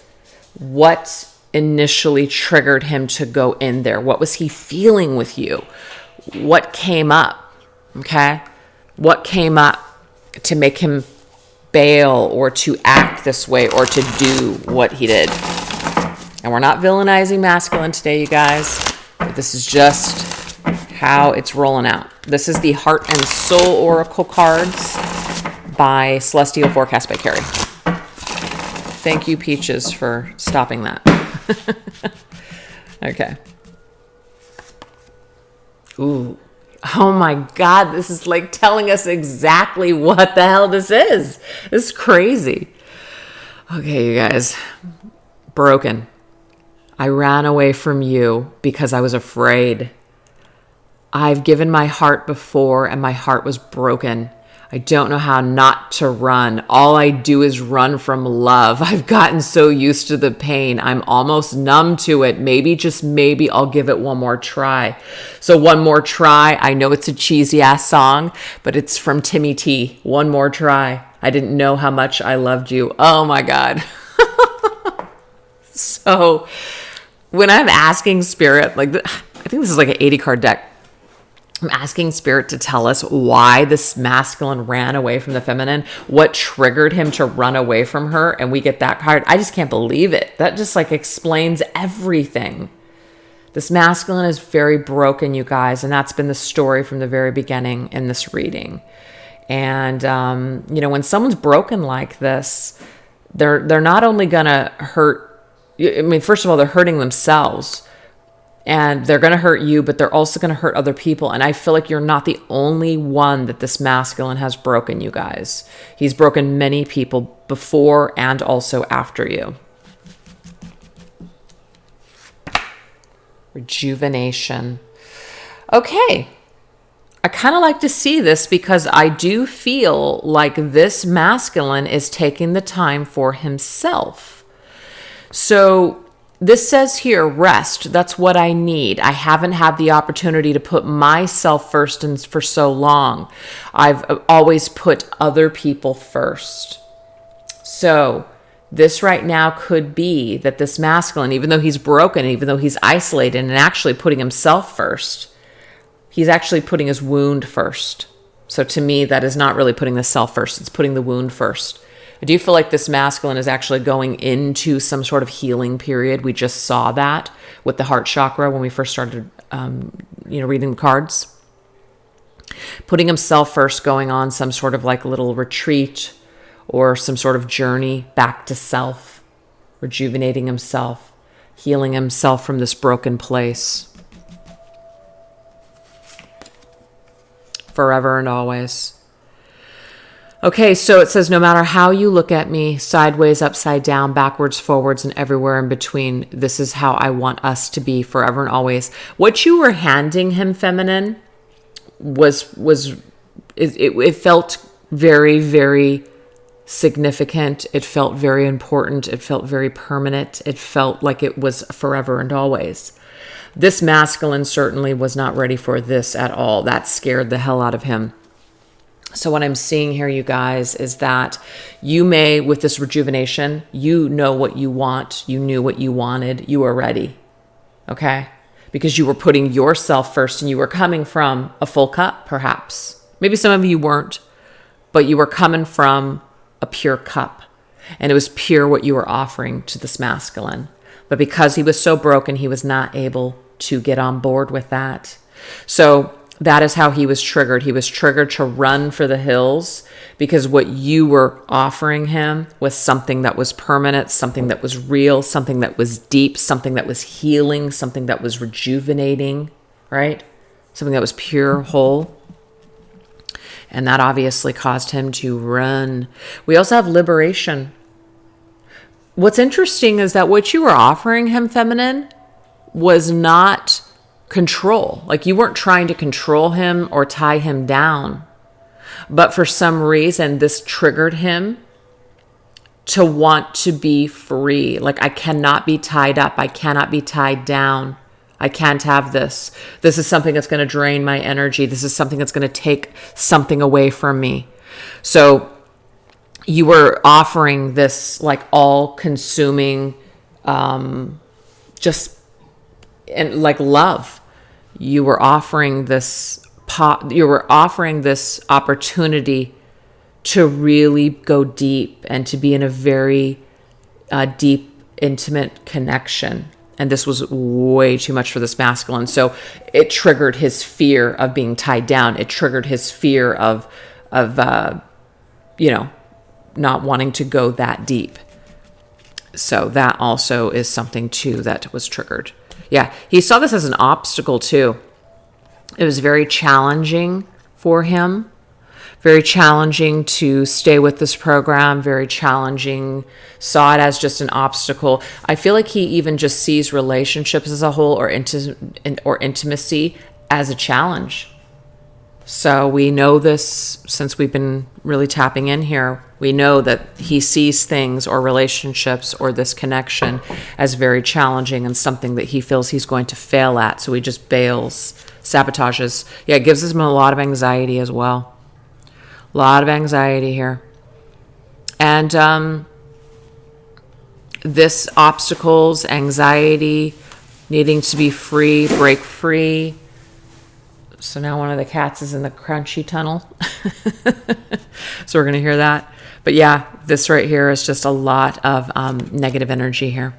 S1: What initially triggered him to go in there? What was he feeling with you? What came up, okay? What came up to make him bail or to act this way or to do what he did? And we're not villainizing masculine today, you guys. This is just how it's rolling out. This is the Heart and Soul Oracle cards by Celestial Forecast by Carrie. Thank you, Peaches, for stopping that. Okay. Ooh. Oh my God, this is like telling us exactly what the hell this is. This is crazy. Okay, you guys. Broken. I ran away from you because I was afraid. I've given my heart before and my heart was broken. I don't know how not to run. All I do is run from love. I've gotten so used to the pain. I'm almost numb to it. Maybe, just maybe, I'll give it one more try. So One More Try. I know it's a cheesy ass song, but it's from Timmy T. One More Try. I didn't know how much I loved you. Oh my God. So when I'm asking spirit, I think this is like an 80 card deck. I'm asking spirit to tell us why this masculine ran away from the feminine, what triggered him to run away from her, and we get that card. I just can't believe it. That just explains everything. This masculine is very broken, you guys, and that's been the story from the very beginning in this reading. And when someone's broken like this, they're not only gonna hurt. I mean, first of all, they're hurting themselves. And they're going to hurt you, but they're also going to hurt other people. And I feel like you're not the only one that this masculine has broken, you guys. He's broken many people before and also after you. Rejuvenation. Okay. I kind of like to see this because I do feel like this masculine is taking the time for himself. So this says here, rest. That's what I need. I haven't had the opportunity to put myself first and for so long. I've always put other people first. So this right now could be that this masculine, even though he's broken, even though he's isolated and actually putting himself first, he's actually putting his wound first. So to me, that is not really putting the self first. It's putting the wound first. I do feel like this masculine is actually going into some sort of healing period. We just saw that with the heart chakra when we first started, reading the cards. Putting himself first, going on some sort of little retreat or some sort of journey back to self, rejuvenating himself, healing himself from this broken place. Forever and always. Okay, so it says, no matter how you look at me, sideways, upside down, backwards, forwards, and everywhere in between, this is how I want us to be forever and always. What you were handing him, feminine, it felt very, very significant. It felt very important. It felt very permanent. It felt like it was forever and always. This masculine certainly was not ready for this at all. That scared the hell out of him. So what I'm seeing here, you guys, is that you may, with this rejuvenation, you know what you want. You knew what you wanted. You were ready. Okay? Because you were putting yourself first and you were coming from a full cup, perhaps. Maybe some of you weren't, but you were coming from a pure cup. And it was pure what you were offering to this masculine. But because he was so broken, he was not able to get on board with that. So that is how he was triggered. He was triggered to run for the hills because what you were offering him was something that was permanent, something that was real, something that was deep, something that was healing, something that was rejuvenating, right? Something that was pure, whole. And that obviously caused him to run. We also have liberation. What's interesting is that what you were offering him, feminine, was not control. You weren't trying to control him or tie him down. But for some reason, this triggered him to want to be free. I cannot be tied up. I cannot be tied down. I can't have this. This is something that's going to drain my energy. This is something that's going to take something away from me. So you were offering this all-consuming, love. You were offering this opportunity to really go deep and to be in a very deep, intimate connection. And this was way too much for this masculine. So it triggered his fear of being tied down. It triggered his fear of not wanting to go that deep. So that also is something too that was triggered. Yeah, he saw this as an obstacle too. It was very challenging for him Very challenging to stay with this program, very challenging, saw it as just an obstacle. I feel like he even just sees relationships as a whole or intimacy as a challenge. So we know this since we've been really tapping in here. We know that he sees things or relationships or this connection as very challenging and something that he feels he's going to fail at. So he just bails, sabotages. Yeah, it gives him a lot of anxiety as well. A lot of anxiety here. And this obstacles, anxiety, needing to be free, break free. So now one of the cats is in the crunchy tunnel. So we're going to hear that. But yeah, this right here is just a lot of negative energy here.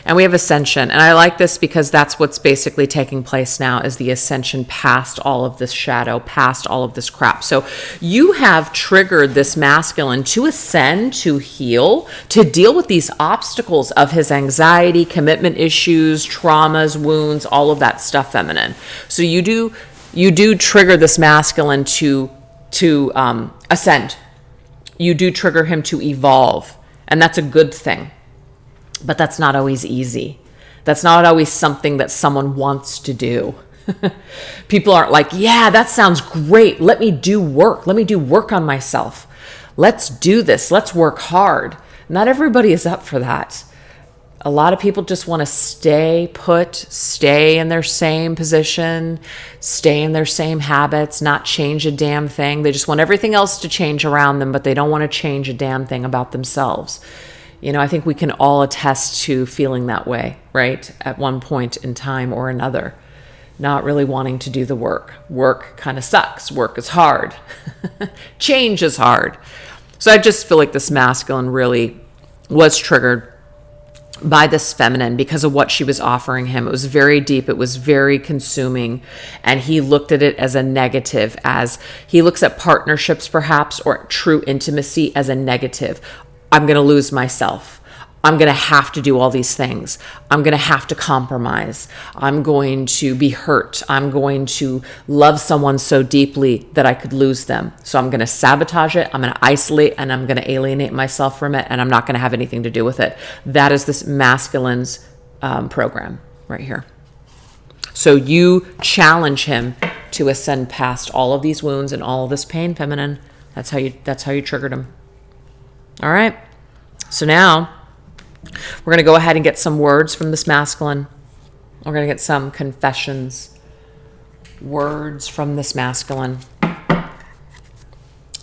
S1: And we have Ascension. And I like this because that's what's basically taking place now, is the Ascension past all of this shadow, past all of this crap. So you have triggered this masculine to ascend, to heal, to deal with these obstacles of his anxiety, commitment issues, traumas, wounds, all of that stuff, feminine. So you do trigger this masculine to ascend. You do trigger him to evolve. And that's a good thing. But that's not always easy. That's not always something that someone wants to do. People aren't like, yeah, that sounds great. Let me do work. Let me do work on myself. Let's do this. Let's work hard. Not everybody is up for that. A lot of people just want to stay put, stay in their same position, stay in their same habits, not change a damn thing. They just want everything else to change around them, but they don't want to change a damn thing about themselves. You know, I think we can all attest to feeling that way, right? At one point in time or another, not really wanting to do the work. Work kind of sucks. Work is hard. Change is hard. So I just feel like this masculine really was triggered by this feminine because of what she was offering him. It was very deep. It was very consuming. And he looked at it as a negative, as he looks at partnerships perhaps, or true intimacy as a negative. I'm going to lose myself. I'm going to have to do all these things. I'm going to have to compromise. I'm going to be hurt. I'm going to love someone so deeply that I could lose them. So I'm going to sabotage it. I'm going to isolate and I'm going to alienate myself from it. And I'm not going to have anything to do with it. That is this masculine's program right here. So you challenge him to ascend past all of these wounds and all of this pain, feminine. That's how you triggered him. All right. So now we're going to go ahead and get some words from this masculine. We're going to get some confessions, words from this masculine.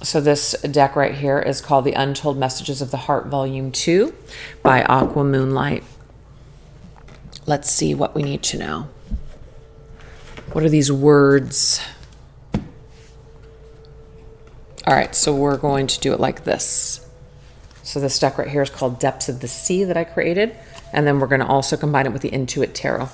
S1: So this deck right here is called The Untold Messages of the Heart, Volume 2 by Aqua Moonlight. Let's see what we need to know. What are these words? All right, so we're going to do it like this. So this deck right here is called Depths of the Sea that I created. And then we're going to also combine it with the Intuit Tarot.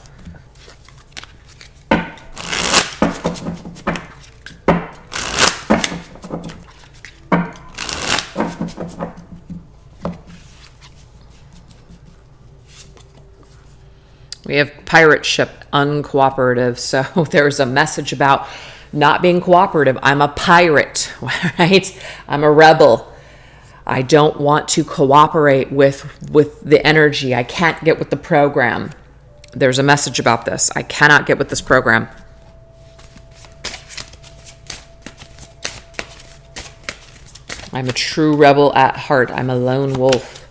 S1: We have pirate ship, uncooperative. So there's a message about not being cooperative. I'm a pirate, right? I'm a rebel. I don't want to cooperate with the energy. I can't get with the program. There's a message about this. I cannot get with this program. I'm a true rebel at heart. I'm a lone wolf.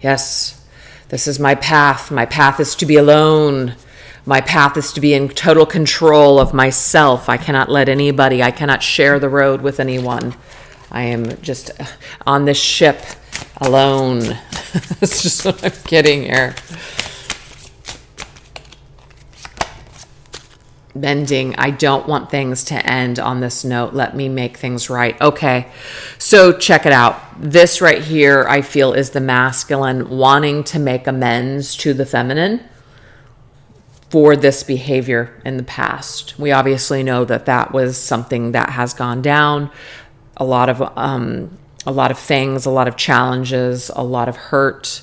S1: Yes, this is my path. My path is to be alone. My path is to be in total control of myself. I cannot let anybody, I cannot share the road with anyone. I am just on this ship alone. That's just what I'm getting here. Bending. I don't want things to end on this note. Let me make things right. Okay, so check it out. This right here, I feel, is the masculine wanting to make amends to the feminine for this behavior in the past. We obviously know that that was something that has gone down. A lot of things, a lot of challenges, a lot of hurt,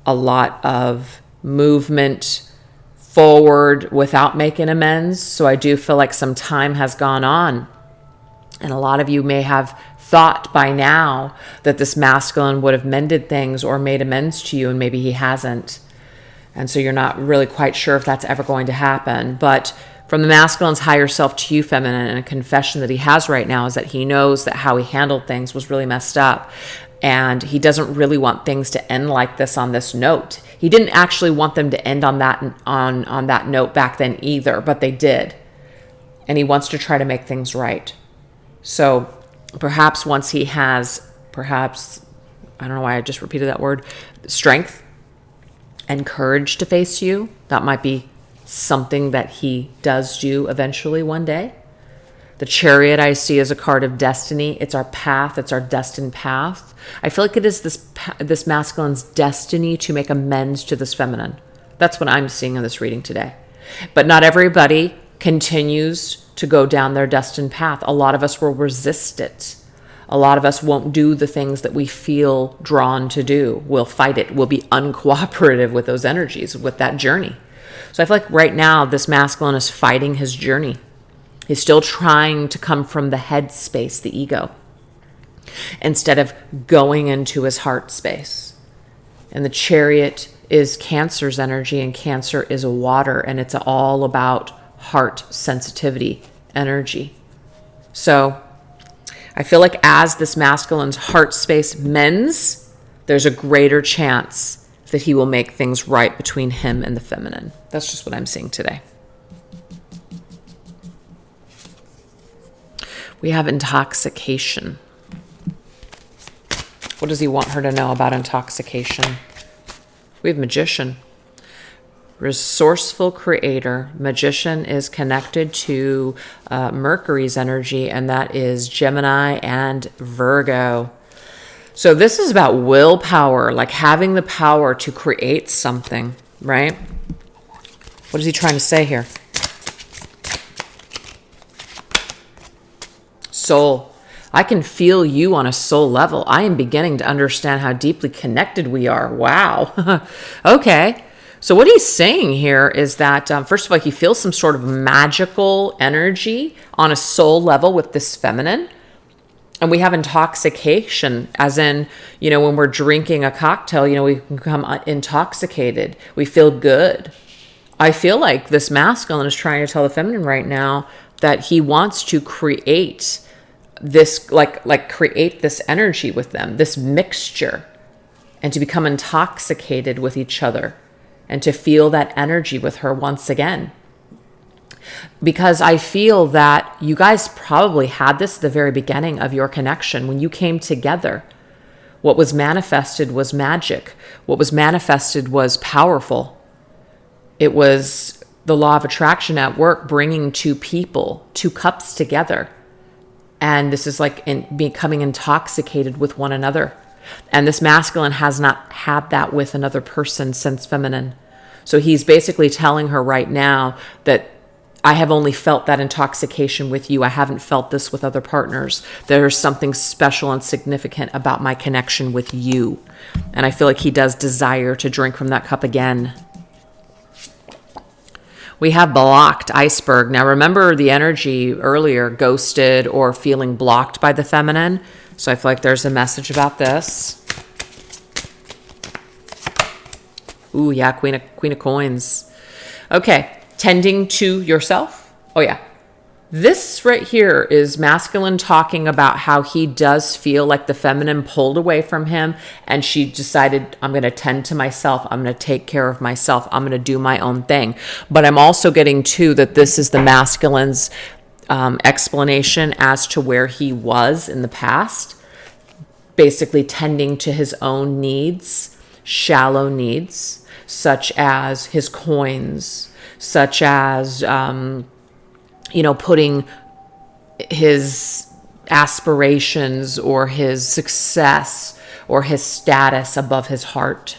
S1: a lot of movement forward without making amends. So I do feel like some time has gone on And a lot of you may have thought by now that this masculine would have mended things or made amends to you, and maybe he hasn't. And so you're not really quite sure if that's ever going to happen. But from the masculine's higher self to you, feminine, and a confession that he has right now is that he knows that how he handled things was really messed up. And he doesn't really want things to end like this on this note. He didn't actually want them to end on that note back then either, but they did. And he wants to try to make things right. So perhaps once he has, I don't know why I just repeated that word, strength and courage to face you, that might be something that he does do eventually one day. The Chariot I see as a card of destiny. It's our path. It's our destined path. I feel like it is this masculine's destiny to make amends to this feminine. That's what I'm seeing in this reading today. But not everybody continues to go down their destined path. A lot of us will resist it. A lot of us won't do the things that we feel drawn to do. We'll fight it. We'll be uncooperative with those energies, with that journey. So I feel like right now this masculine is fighting his journey. He's still trying to come from the head space, the ego, instead of going into his heart space. And the Chariot is Cancer's energy, and Cancer is a water, and it's all about heart sensitivity energy. So I feel like as this masculine's heart space mends, there's a greater chance that he will make things right between him and the feminine. That's just what I'm seeing today. We have intoxication. What does he want her to know about intoxication? We have Magician. Resourceful creator. Magician is connected to Mercury's energy, and that is Gemini and Virgo. So this is about willpower, like having the power to create something, right? What is he trying to say here? Soul. I can feel you on a soul level. I am beginning to understand how deeply connected we are. Wow. Okay. So what he's saying here is that, first of all, he feels some sort of magical energy on a soul level with this feminine. And we have intoxication, as in, when we're drinking a cocktail, we can become intoxicated. We feel good. I feel like this masculine is trying to tell the feminine right now that he wants to create this, like create this energy with them, this mixture, and to become intoxicated with each other and to feel that energy with her once again. Because I feel that you guys probably had this at the very beginning of your connection. When you came together, what was manifested was magic. What was manifested was powerful. It was the law of attraction at work, bringing two people, two cups together. And this is like becoming intoxicated with one another. And this masculine has not had that with another person since feminine. So he's basically telling her right now that I have only felt that intoxication with you. I haven't felt this with other partners. There's something special and significant about my connection with you. And I feel like he does desire to drink from that cup again. We have blocked iceberg. Now remember the energy earlier, ghosted or feeling blocked by the feminine. So I feel like there's a message about this. Ooh, yeah, Queen of Coins. Okay, tending to yourself. Oh yeah. This right here is masculine talking about how he does feel like the feminine pulled away from him and she decided, I'm going to tend to myself. I'm going to take care of myself. I'm going to do my own thing. But I'm also getting to that this is the masculine's explanation as to where he was in the past, basically tending to his own needs, shallow needs, such as his coins, such as, putting his aspirations or his success or his status above his heart.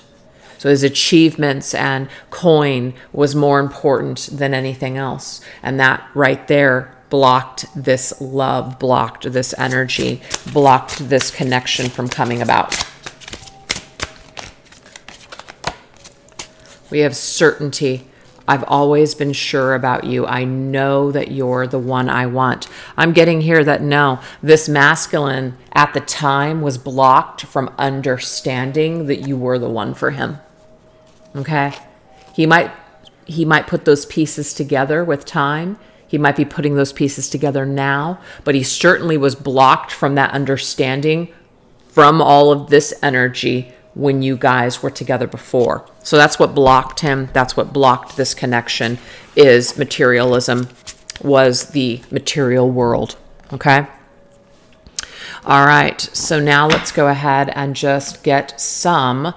S1: So his achievements and coin was more important than anything else. And that right there blocked this love, blocked this energy, blocked this connection from coming about. We have certainty. I've always been sure about you. I know that you're the one I want. I'm getting here that no, this masculine at the time was blocked from understanding that you were the one for him. Okay? He might put those pieces together with time. He might be putting those pieces together now, but he certainly was blocked from that understanding from all of this energy when you guys were together before. So that's what blocked him. That's what blocked this connection, is materialism, was the material world. Okay? All right. So now let's go ahead and just get some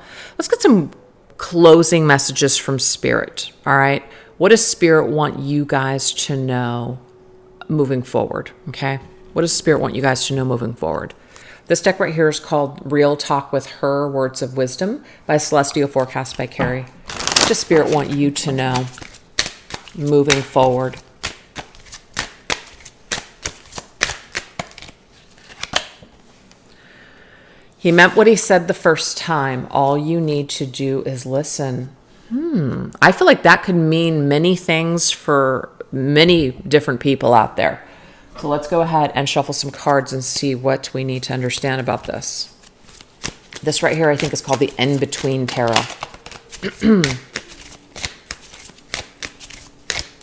S1: closing messages from Spirit. All right. What does Spirit want you guys to know moving forward? Okay. What does Spirit want you guys to know moving forward? This deck right here is called Real Talk with Her, Words of Wisdom by Celestial Forecast by Carrie. What does Spirit want you to know moving forward? He meant what he said the first time. All you need to do is listen. I feel like that could mean many things for many different people out there. So let's go ahead and shuffle some cards and see what we need to understand about this. This right here, I think, is called the In-Between Tarot.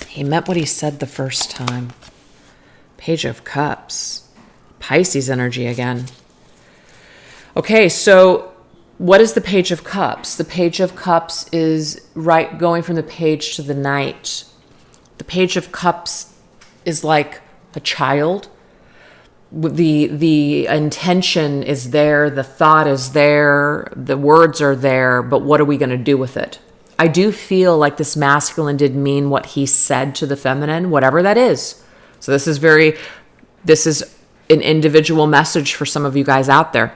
S1: He meant what he said the first time. Page of Cups. Pisces energy again. Okay, so what is the Page of Cups? The Page of Cups is going from the page to the Knight. The Page of Cups is like a child. The intention is there, the thought is there, the words are there, but what are we going to do with it? I do feel like this masculine did mean what he said to the feminine, whatever that is. So this is an individual message for some of you guys out there.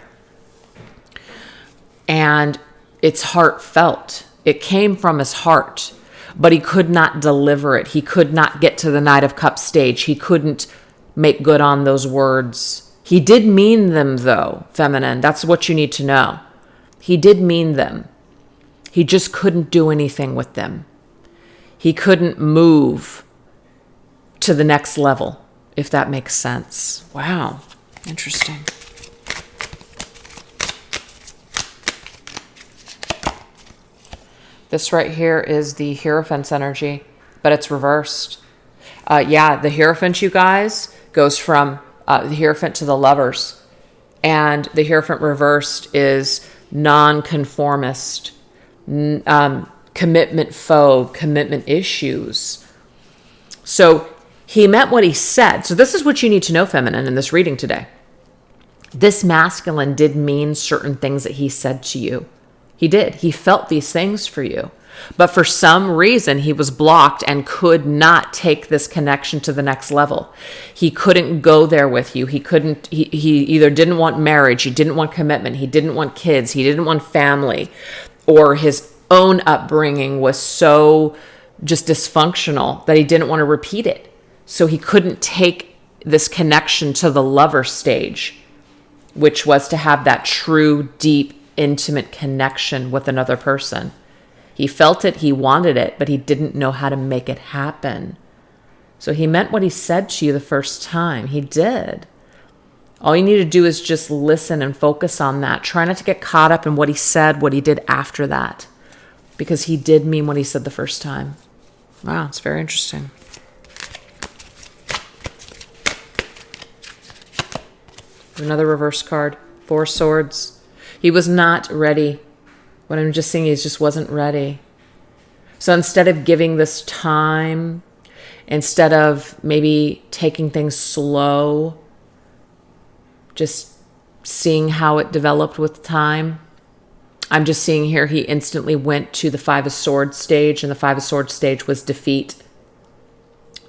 S1: And it's heartfelt. It came from his heart. But he could not deliver it. He could not get to the Knight of Cups stage. He couldn't make good on those words. He did mean them, though, feminine. That's what you need to know. He did mean them. He just couldn't do anything with them. He couldn't move to the next level, if that makes sense. Wow. Interesting. This right here is the Hierophant's energy, but it's reversed. The Hierophant, you guys, goes from the Hierophant to the Lovers. And the Hierophant reversed is non-conformist, commitment phobe, commitment issues. So he meant what he said. So this is what you need to know, feminine, in this reading today. This masculine did mean certain things that he said to you. He did. He felt these things for you. But for some reason, he was blocked and could not take this connection to the next level. He couldn't go there with you. He either didn't want marriage, he didn't want commitment, he didn't want kids, he didn't want family, or his own upbringing was so just dysfunctional that he didn't want to repeat it. So he couldn't take this connection to the lover stage, which was to have that true, deep, intimate connection with another person. He felt it, he wanted it, but he didn't know how to make it happen. So he meant what he said to you the first time. He did. All you need to do is just listen and focus on that. Try not to get caught up in what he said, what he did after that, because he did mean what he said the first time. Wow, it's very interesting. Another reverse card, 4 Swords. He was not ready. What I'm just saying, he just wasn't ready. So instead of giving this time, instead of maybe taking things slow, just seeing how it developed with time, I'm just seeing here he instantly went to the 5 of Swords stage, and the 5 of Swords stage was defeat.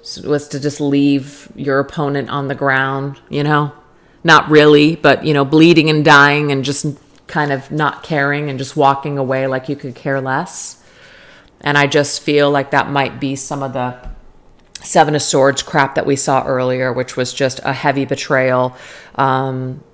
S1: So it was to just leave your opponent on the ground, Not really, but, bleeding and dying and just kind of not caring and just walking away like you could care less. And I just feel like that might be some of the 7 of Swords crap that we saw earlier, which was just a heavy betrayal,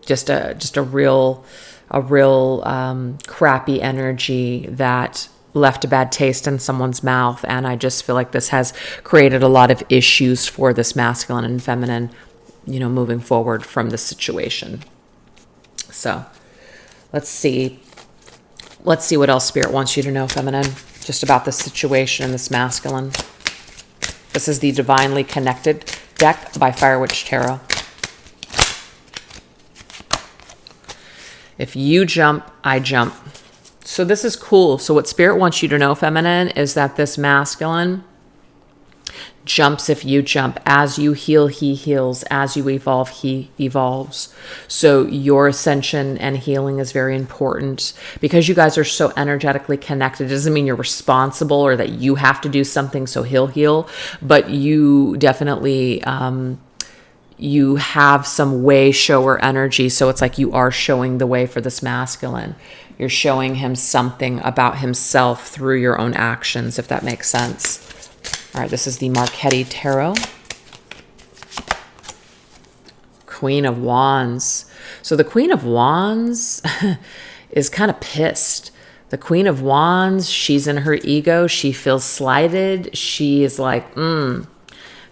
S1: just a real crappy energy that left a bad taste in someone's mouth. And I just feel like this has created a lot of issues for this masculine and feminine, moving forward from this situation. So let's see what else Spirit wants you to know, feminine, just about this situation and this masculine. This is the Divinely Connected deck by Fire Witch Tarot. If you jump, I jump. So this is cool. So what Spirit wants you to know, feminine, is that this masculine jumps if you jump. As you heal, he heals. As you evolve, he evolves. So your ascension and healing is very important because you guys are so energetically connected. It doesn't mean you're responsible or that you have to do something so he'll heal, but you definitely you have some way shower energy. So it's like you are showing the way for this masculine. You're showing him something about himself through your own actions, if that makes sense. All right, this is the Marchetti Tarot. Queen of Wands. So the Queen of Wands is kind of pissed. The Queen of Wands, she's in her ego. She feels slighted. She is like,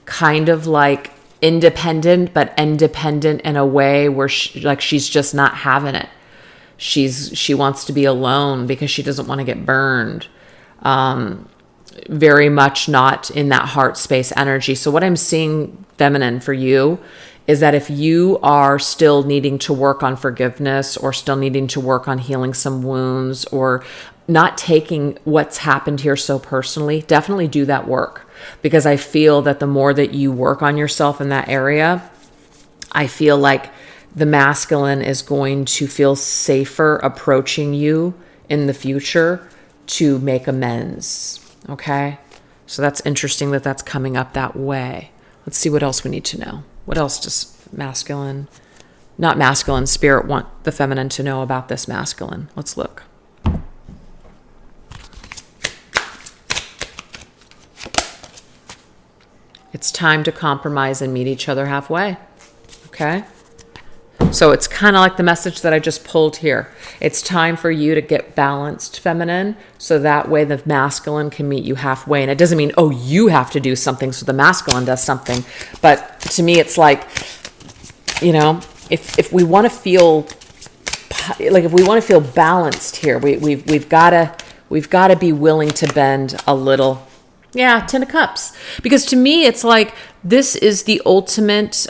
S1: kind of like independent, but independent in a way where she's just not having it. She wants to be alone because she doesn't want to get burned. Very much not in that heart space energy. So what I'm seeing, feminine, for you is that if you are still needing to work on forgiveness or still needing to work on healing some wounds or not taking what's happened here so personally, definitely do that work. Because I feel that the more that you work on yourself in that area, I feel like the masculine is going to feel safer approaching you in the future to make amends. Okay? So that's interesting that that's coming up that way. Let's see what else we need to know. What else does Spirit want the feminine to know about this masculine? Let's look. It's time to compromise and meet each other halfway. Okay? So it's kind of like the message that I just pulled here. It's time for you to get balanced, feminine, so that way the masculine can meet you halfway. And it doesn't mean, you have to do something so the masculine does something. But to me, it's like, if we want to feel balanced here, we've got to be willing to bend a little. Yeah, 10 of Cups. Because to me, it's like this is the ultimate.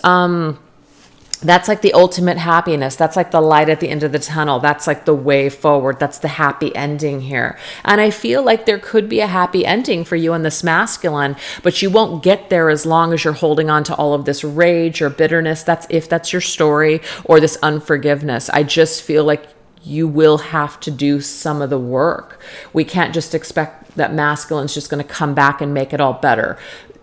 S1: That's like the ultimate happiness. That's like the light at the end of the tunnel. That's like the way forward. That's the happy ending here. And I feel like there could be a happy ending for you in this masculine, but you won't get there as long as you're holding on to all of this rage or bitterness. If that's your story, or this unforgiveness. I just feel like you will have to do some of the work. We can't just expect that masculine's just going to come back and make it all better.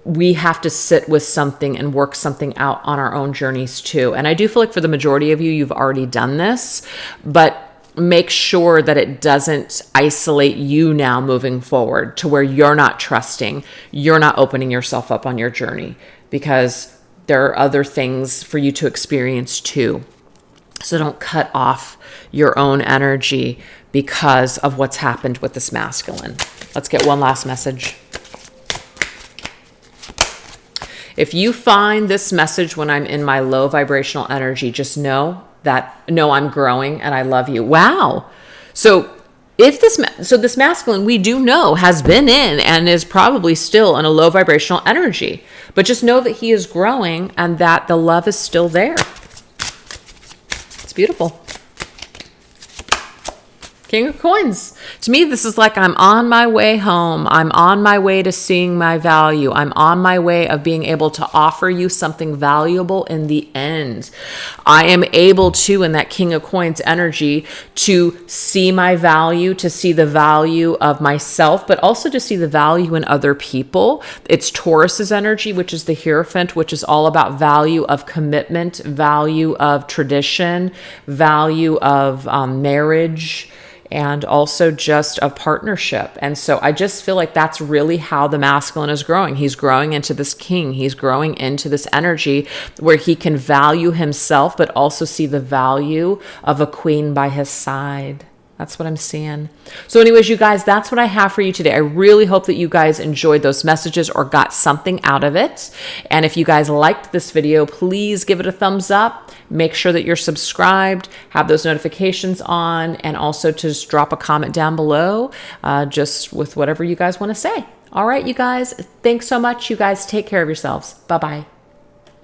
S1: We have to sit with something and work something out on our own journeys too. And I do feel like for the majority of you, you've already done this, but make sure that it doesn't isolate you now moving forward to where you're not trusting, you're not opening yourself up on your journey, because there are other things for you to experience too. So don't cut off your own energy because of what's happened with this masculine. Let's get one last message. If you find this message when I'm in my low vibrational energy, just know I'm growing and I love you. Wow. So this masculine, we do know, has been in and is probably still in a low vibrational energy, but just know that he is growing and that the love is still there. It's beautiful. King of Coins. To me, this is like I'm on my way home. I'm on my way to seeing my value. I'm on my way of being able to offer you something valuable in the end. I am able to, in that King of Coins energy, to see my value, to see the value of myself, but also to see the value in other people. It's Taurus's energy, which is the Hierophant, which is all about value of commitment, value of tradition, value of marriage, and also just a partnership. And so I just feel like that's really how the masculine is growing. He's growing into this king. He's growing into this energy where he can value himself, but also see the value of a queen by his side. That's what I'm seeing. So anyways, you guys, that's what I have for you today. I really hope that you guys enjoyed those messages or got something out of it. And if you guys liked this video, please give it a thumbs up. Make sure that you're subscribed, have those notifications on, and also to just drop a comment down below, just with whatever you guys want to say. All right, you guys, thanks so much. You guys take care of yourselves. Bye-bye.